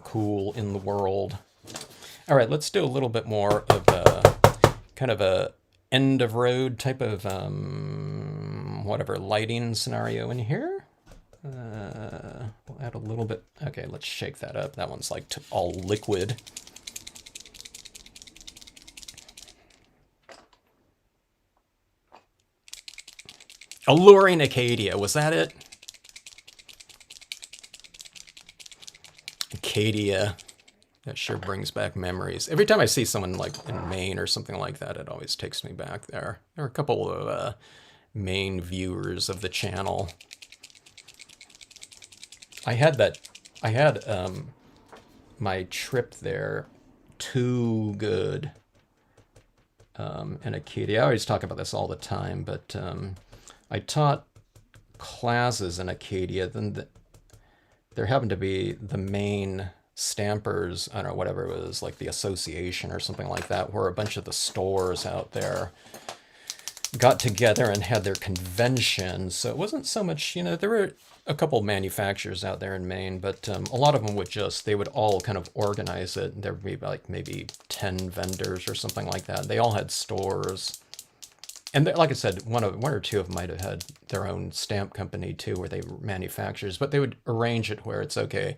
cool in the world. All right, let's do a little bit more of a kind of a end of road type of whatever lighting scenario in here. We'll add a little bit. Okay, let's shake that up. That one's like all liquid. Alluring Acadia, was that it? Acadia. That sure brings back memories. Every time I see someone like in Maine or something like that, it always takes me back there. There are a couple of Maine viewers of the channel. I had my trip there too good in Acadia. I always talk about this all the time, but I taught classes in Acadia. Then there happened to be the Maine Stampers, I don't know, whatever it was, like the association or something like that, where a bunch of the stores out there got together and had their convention. So it wasn't so much, there were a couple manufacturers out there in Maine, but a lot of them they would all kind of organize it. There would be like maybe 10 vendors or something like that. They all had stores. And like I said, one or two of them might have had their own stamp company too, where they were manufacturers, but they would arrange it where it's okay,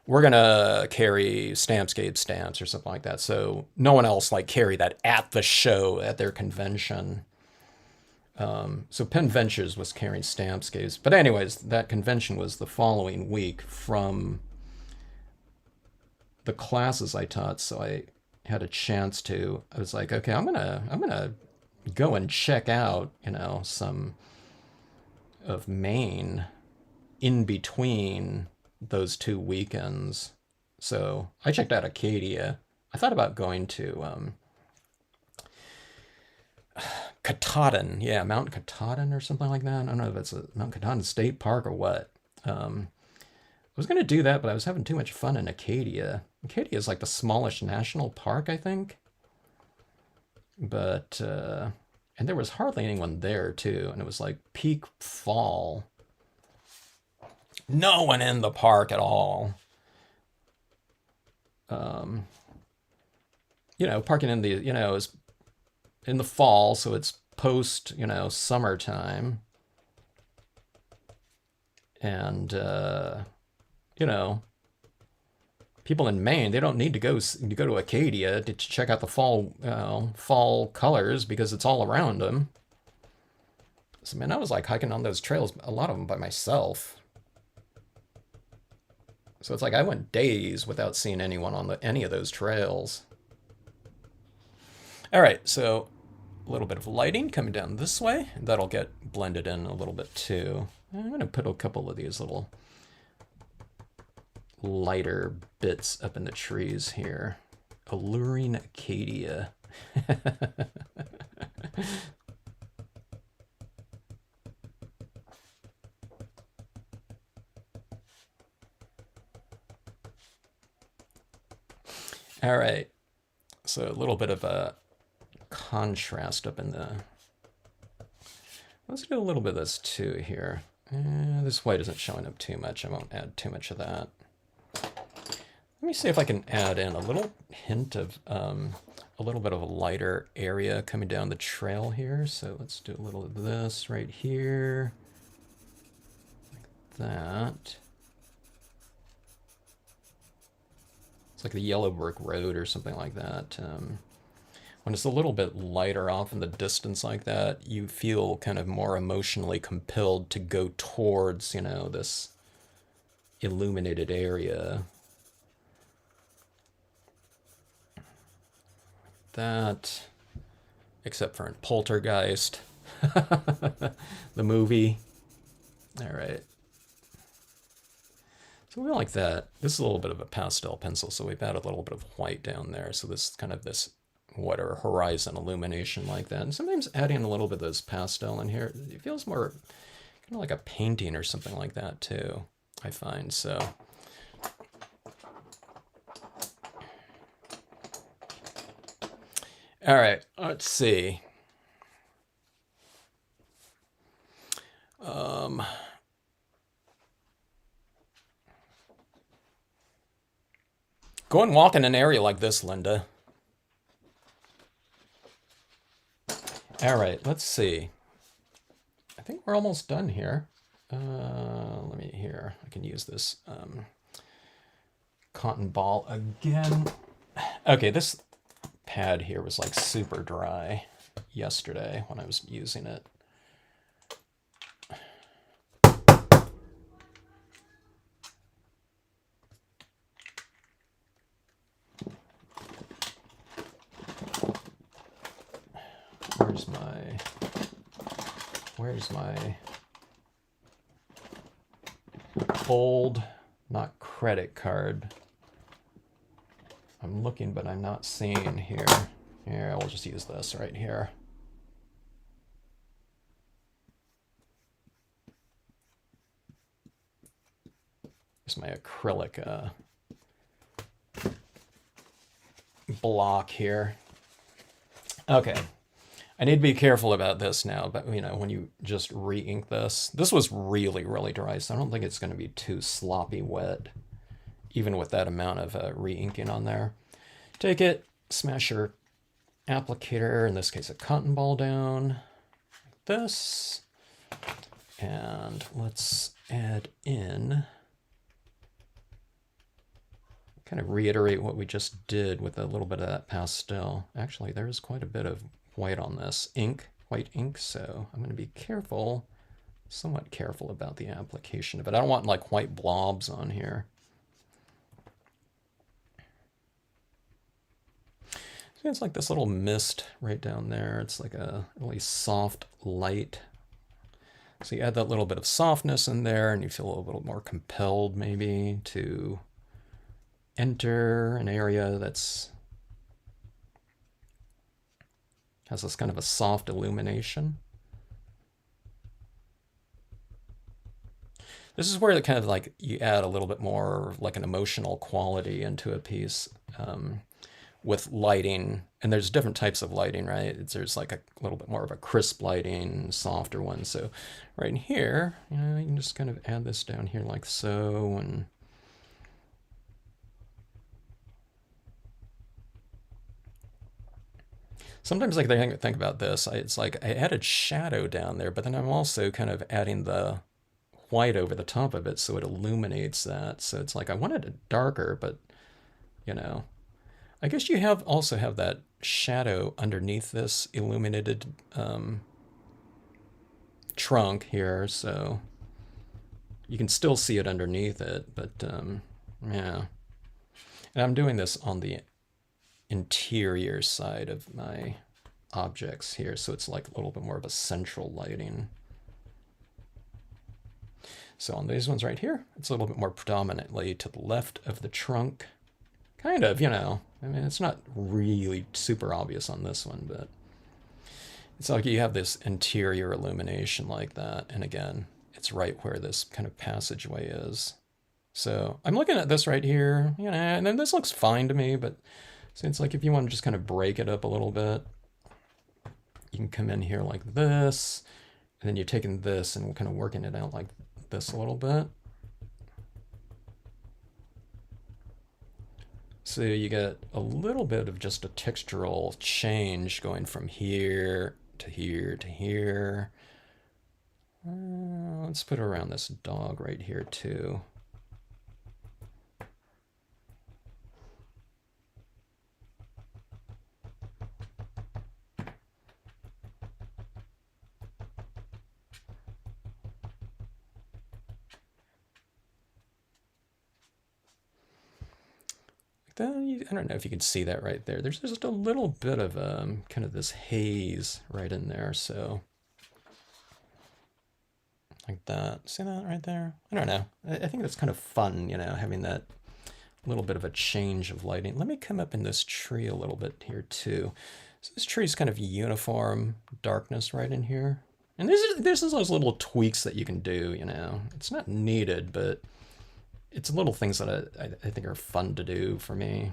we're going to carry Stampscapes stamps or something like that. So no one else like carry that at the show, at their convention. So Penn Ventures was carrying Stampscapes. But anyways, that convention was the following week from the classes I taught. So I had a chance I was like, okay, I'm gonna go and check out, some of Maine in between those 2 weekends. So I checked out Acadia. I thought about going to Katahdin, yeah, Mount Katahdin or something like that. I don't know if it's a Mount Katahdin State Park or what. I was going to do that, but I was having too much fun in Acadia. Acadia is like the smallest national park, I think. But, and there was hardly anyone there, too. And it was like peak fall. No one in the park at all. Parking in is in the fall, so it's post, summertime. And, people in Maine, they don't need to go to Acadia to check out the fall colors because it's all around them. So, man, I was like hiking on those trails, a lot of them by myself. So it's like I went days without seeing anyone on any of those trails. All right, so a little bit of lighting coming down this way. That'll get blended in a little bit too. I'm going to put a couple of these little lighter bits up in the trees here. Alluring Acadia. All right, so a little bit of a contrast up in let's do a little bit of this too here. This white isn't showing up too much. I won't add too much of that. Let me see if I can add in a little hint of a little bit of a lighter area coming down the trail here. So let's do a little of this right here, like that. It's like the Yellow Brick Road or something like that. When it's a little bit lighter off in the distance like that, you feel kind of more emotionally compelled to go towards, this illuminated area. That, except for in Poltergeist, the movie. All right. So we like that. This is a little bit of a pastel pencil, so we've added a little bit of white down there. So this is kind of this what are horizon illumination like that. And sometimes adding a little bit of this pastel in here, it feels more kind of like a painting or something like that too, I find. So all right, let's see. Go and walk in an area like this, Linda. All right, let's see. I think we're almost done here. Let me here. I can use this cotton ball again. Okay, this pad here was like super dry yesterday when I was using it. Where's my old, not credit card? I'm looking, but I'm not seeing here. Here, we'll just use this right here. Here's my acrylic block here. Okay. I need to be careful about this now, but you know, when you just re-ink this was really, really dry, so I don't think it's going to be too sloppy wet, even with that amount of re-inking on there. Take it, smash your applicator, in this case a cotton ball down, like this, and let's add in, kind of reiterate what we just did with a little bit of that pastel. Actually, there's quite a bit of white on this white ink, so I'm going to be careful, somewhat careful about the application of it. I don't want like white blobs on here. So it's like this little mist right down there. It's like a really soft light. So you add that little bit of softness in there and you feel a little more compelled maybe to enter an area that's has this kind of a soft illumination. This is where it kind of like you add a little bit more like an emotional quality into a piece with lighting. And there's different types of lighting, right? There's like a little bit more of a crisp lighting, softer one. So right in here, you know, you can just kind of add this down here like so, and sometimes like I think about this, it's like I added shadow down there, but then I'm also kind of adding the white over the top of it so it illuminates that. So it's like I wanted it darker, but you know, I guess you also have that shadow underneath this illuminated trunk here, so you can still see it underneath it, but yeah. And I'm doing this on the interior side of my objects here, so it's like a little bit more of a central lighting. So on these ones right here, it's a little bit more predominantly to the left of the trunk. Kind of, you know, I mean, it's not really super obvious on this one, but it's like you have this interior illumination like that. And again, it's right where this kind of passageway is. So I'm looking at this right here, you know, and then this looks fine to me, but so it's like if you want to just kind of break it up a little bit, you can come in here like this, and then you're taking this and kind of working it out like this a little bit. So you get a little bit of just a textural change going from here to here to here. Let's put around this dog right here too. I don't know if you can see that right there. There's just a little bit of kind of this haze right in there, so like that. See that right there? I don't know. I think that's kind of fun, you know, having that little bit of a change of lighting. Let me come up in this tree a little bit here too. So this tree is kind of uniform darkness right in here. And there's those little tweaks that you can do, you know. It's not needed, but it's little things that I think are fun to do for me.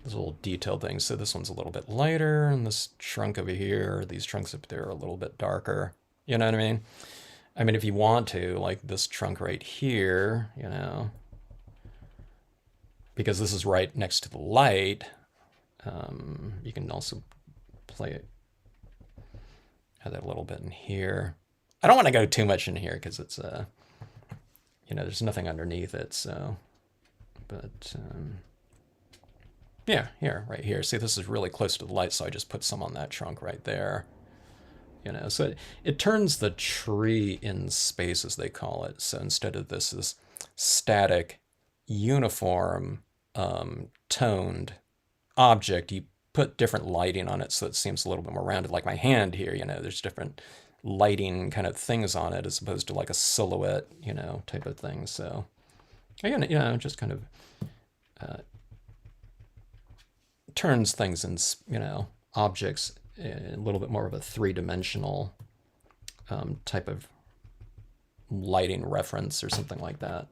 Those little detailed things. So this one's a little bit lighter, and this trunk over here, these trunks up there are a little bit darker. You know what I mean? I mean, if you want to, like this trunk right here, you know, because this is right next to the light, you can also play it, add that a little bit in here. I don't want to go too much in here because it's, you know, there's nothing underneath it, so, but, yeah, here, right here. See, this is really close to the light, so I just put some on that trunk right there. You know, so it turns the tree in space, as they call it. So instead of this static, uniform, toned object, you put different lighting on it so it seems a little bit more rounded. Like my hand here, you know, there's different lighting kind of things on it as opposed to like a silhouette, you know, type of thing. So, again, you know, just kind of turns things in, you know, objects a little bit more of a three-dimensional type of lighting reference or something like that.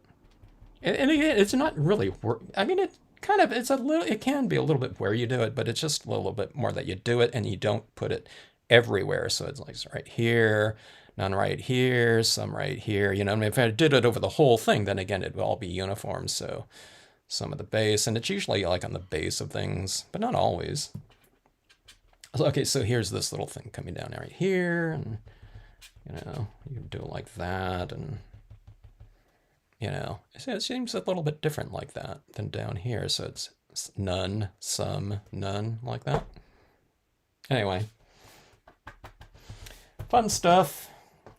And again, it's not really, I mean, it kind of, it can be a little bit where you do it, but it's just a little bit more that you do it and you don't put it everywhere. So it's like right here, none right here, some right here. You know, I mean, if I did it over the whole thing, then again, it would all be uniform. So some of the base, and it's usually like on the base of things, but not always. Okay, so here's this little thing coming down right here, and, you know, you can do it like that, and, you know, it seems a little bit different like that than down here, so it's none, some, none, like that. Anyway, fun stuff,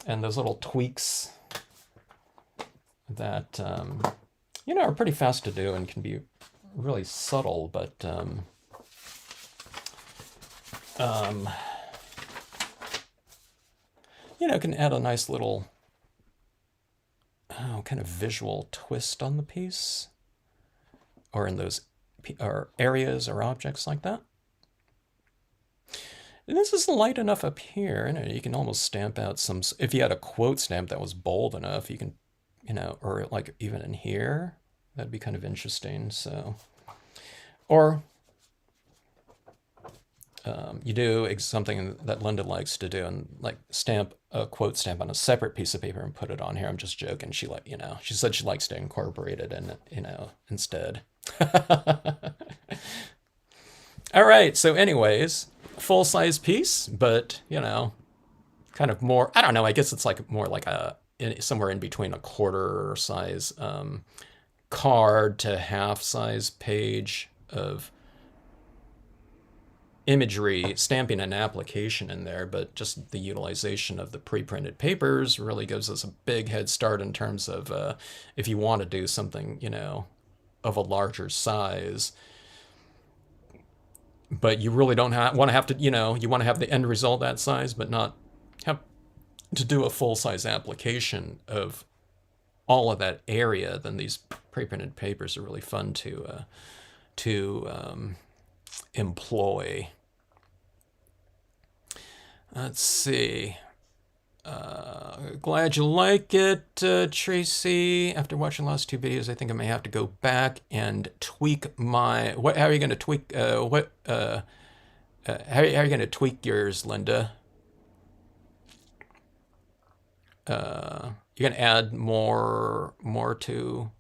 and those little tweaks that, you know, are pretty fast to do and can be really subtle, but, you know, can add a nice little kind of visual twist on the piece, or in those areas or objects like that. And this is light enough up here, and you can almost stamp out some, if you had a quote stamp that was bold enough, you can, you know, or like even in here, that'd be kind of interesting. So, or you do something that Linda likes to do, and like stamp a quote stamp on a separate piece of paper and put it on here. I'm just joking. She you know, she said she likes to incorporate it in, you know, instead. All right. So anyways, full size piece, but you know, kind of more, I don't know, I guess it's like more like somewhere in between a quarter size card to half size page of imagery, stamping an application in there, but just the utilization of the pre-printed papers really gives us a big head start in terms of if you want to do something, you know, of a larger size, but you really don't want to have to, you know, you want to have the end result that size, but not have to do a full-size application of all of that area, then these pre-printed papers are really fun to employ. Let's see. Glad you like it, Tracy. After watching the last two videos, I think I may have to go back and tweak my. How are you going to tweak? How are you going to tweak yours, Linda? You're going to add more to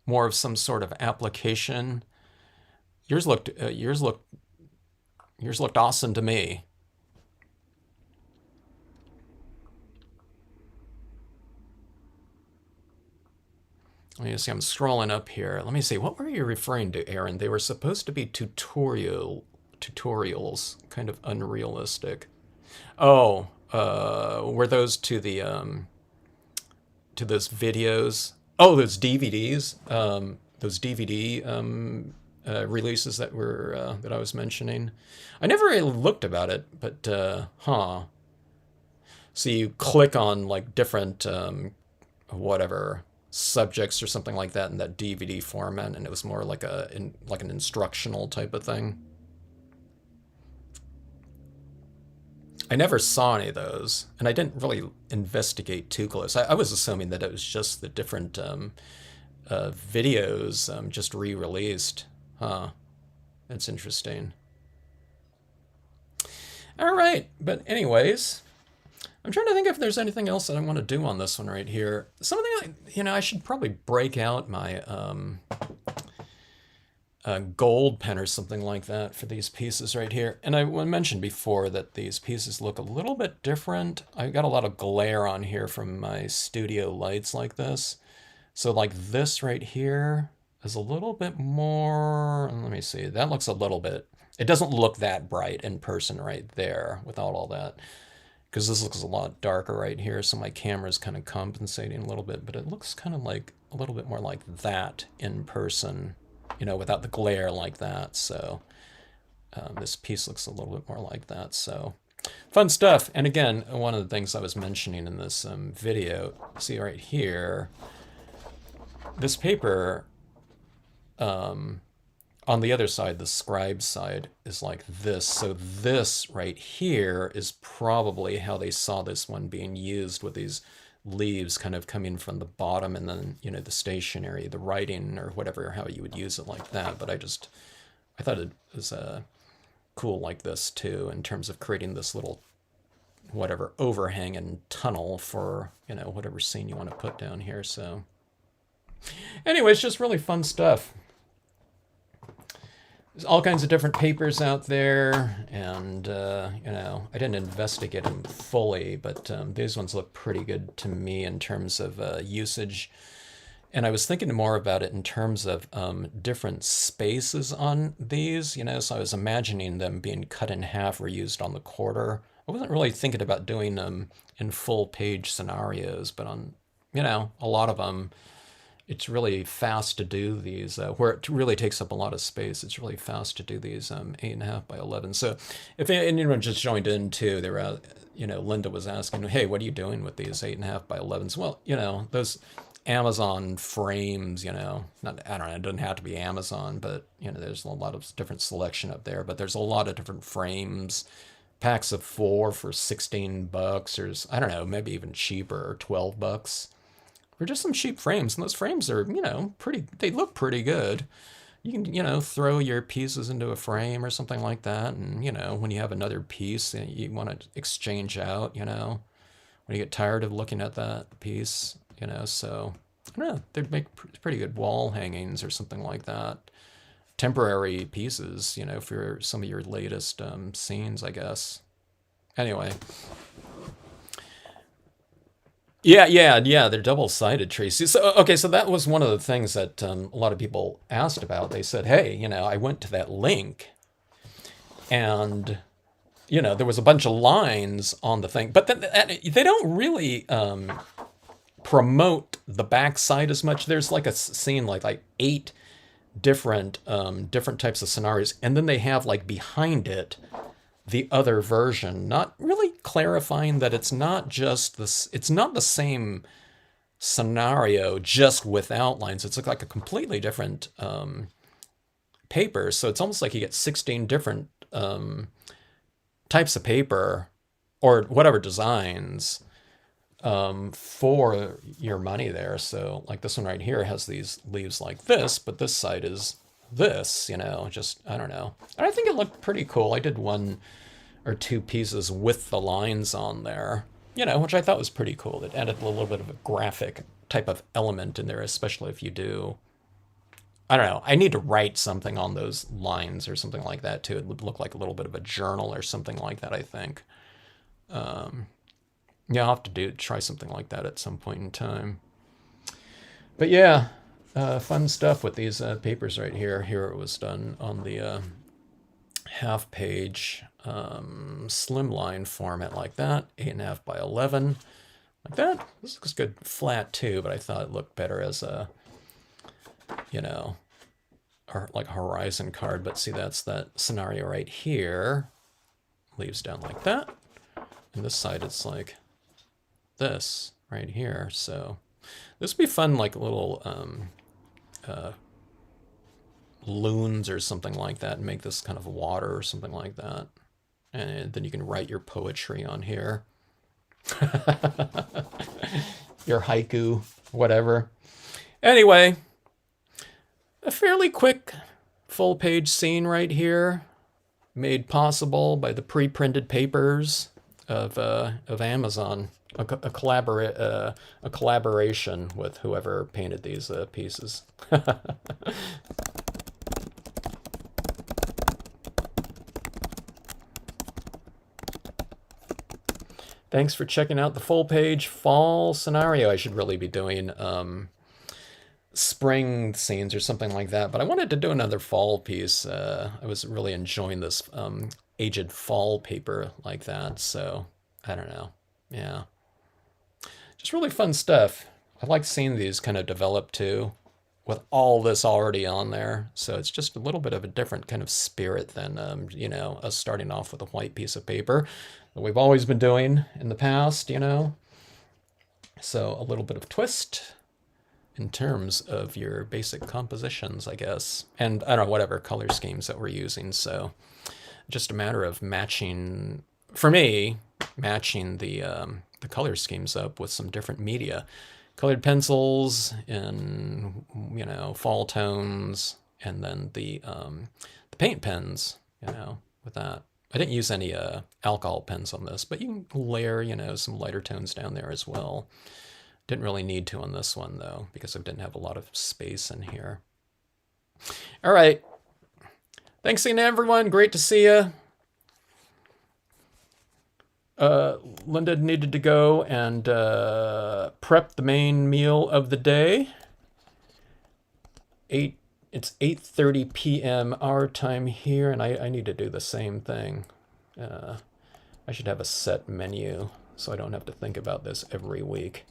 more of some sort of application. Yours looked awesome to me. Let me see, I'm scrolling up here. Let me see, what were you referring to, Aaron? They were supposed to be tutorials, kind of unrealistic. Oh, were those to the to those videos? Oh, those DVDs, those DVD releases that were that I was mentioning. I never really looked about it, but So you click on like different whatever subjects or something like that in that DVD format, and it was more like like an instructional type of thing. I never saw any of those, and I didn't really investigate too close. I was assuming that it was just the different videos just re-released. Huh. That's interesting. All right, but anyways, I'm trying to think if there's anything else that I want to do on this one right here. Something I should probably break out my gold pen or something like that for these pieces right here. And I mentioned before that these pieces look a little bit different. I got a lot of glare on here from my studio lights like this. So like this right here is a little bit more, let me see, that looks a little bit, it doesn't look that bright in person right there without all that. Because this looks a lot darker right here, so my camera's kind of compensating a little bit, but it looks kind of like a little bit more like that in person, without the glare like that. So this piece looks a little bit more like that. So fun stuff. And again, one of the things I was mentioning in this video, see right here, this paper on the other side, the scribe side, is like this. So this right here is probably how they saw this one being used, with these leaves kind of coming from the bottom, and then, the stationery, the writing, or whatever, how you would use it like that. But I thought it was cool like this too, in terms of creating this little whatever overhang and tunnel for, whatever scene you want to put down here. So anyways, just really fun stuff. There's all kinds of different papers out there, and I didn't investigate them fully, but these ones look pretty good to me in terms of usage. And I was thinking more about it in terms of different spaces on these, so I was imagining them being cut in half or used on the quarter. I wasn't really thinking about doing them in full page scenarios, but on, a lot of them, it's really fast to do these, where it really takes up a lot of space. It's really fast to do these 8.5 by 11. So if anyone just joined in too, they were, Linda was asking, hey, what are you doing with these 8.5 by 11s? Well, those Amazon frames, not, I don't know, it doesn't have to be Amazon, but, there's a lot of different selection up there. But there's a lot of different frames, packs of 4 for $16, or I don't know, maybe even cheaper, $12. Or just some cheap frames, and those frames are, they look pretty good. You can, throw your pieces into a frame or something like that, and, when you have another piece that you want to exchange out, when you get tired of looking at that piece, so, I don't know, they'd make pretty good wall hangings or something like that. Temporary pieces, for some of your latest scenes, I guess. Anyway. Yeah, they're double-sided, Tracy. So, okay, so that was one of the things that a lot of people asked about. They said, hey, I went to that link, and, there was a bunch of lines on the thing, but then they don't really promote the backside as much. There's like a scene like 8 different types of scenarios, and then they have like behind it the other version, not really clarifying that it's not just this, it's not the same scenario just with outlines. It's like a completely different paper. So it's almost like you get 16 different types of paper or whatever designs for your money there. So like this one right here has these leaves like this, but this side is this, just, I don't know. And I think it looked pretty cool. I did 1 or 2 pieces with the lines on there, which I thought was pretty cool. It added a little bit of a graphic type of element in there, especially if you do, I don't know, I need to write something on those lines or something like that too. It would look like a little bit of a journal or something like that, I think. Yeah, I'll have to try something like that at some point in time. But yeah, fun stuff with these papers right here. Here it was done on the half page slimline format like that, 8.5 by 11, like that. This looks good flat too, but I thought it looked better as a, or like a horizon card. But see, that's that scenario right here. Leaves down like that, and this side it's like this right here. So This would be fun, like little loons or something like that, and make this kind of water or something like that. And then you can write your poetry on here. Your haiku, whatever. Anyway, a fairly quick full page scene right here, made possible by the pre-printed papers of Amazon. A collaboration with whoever painted these pieces. Thanks for checking out the full page fall scenario. I should really be doing spring scenes or something like that, but I wanted to do another fall piece. I was really enjoying this aged fall paper like that, so I don't know. Yeah. Just really fun stuff. I like seeing these kind of develop too, with all this already on there. So it's just a little bit of a different kind of spirit than, you know, us starting off with a white piece of paper that we've always been doing in the past, you know. So a little bit of twist in terms of your basic compositions, I guess. And I don't know, whatever color schemes that we're using. So just a matter of matching, for me, matching the color schemes up with some different media. Colored pencils in, you know, fall tones, and then the paint pens, you know, with that. I didn't use any alcohol pens on this, but you can layer, you know, some lighter tones down there as well. Didn't really need to on this one, though, because I didn't have a lot of space in here. All right. Thanks again, everyone. Great to see you. Linda needed to go and prep the main meal of the day. It's 8:30 p.m. our time here, and I need to do the same thing. I should have a set menu so I don't have to think about this every week.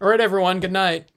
All right, everyone, good night.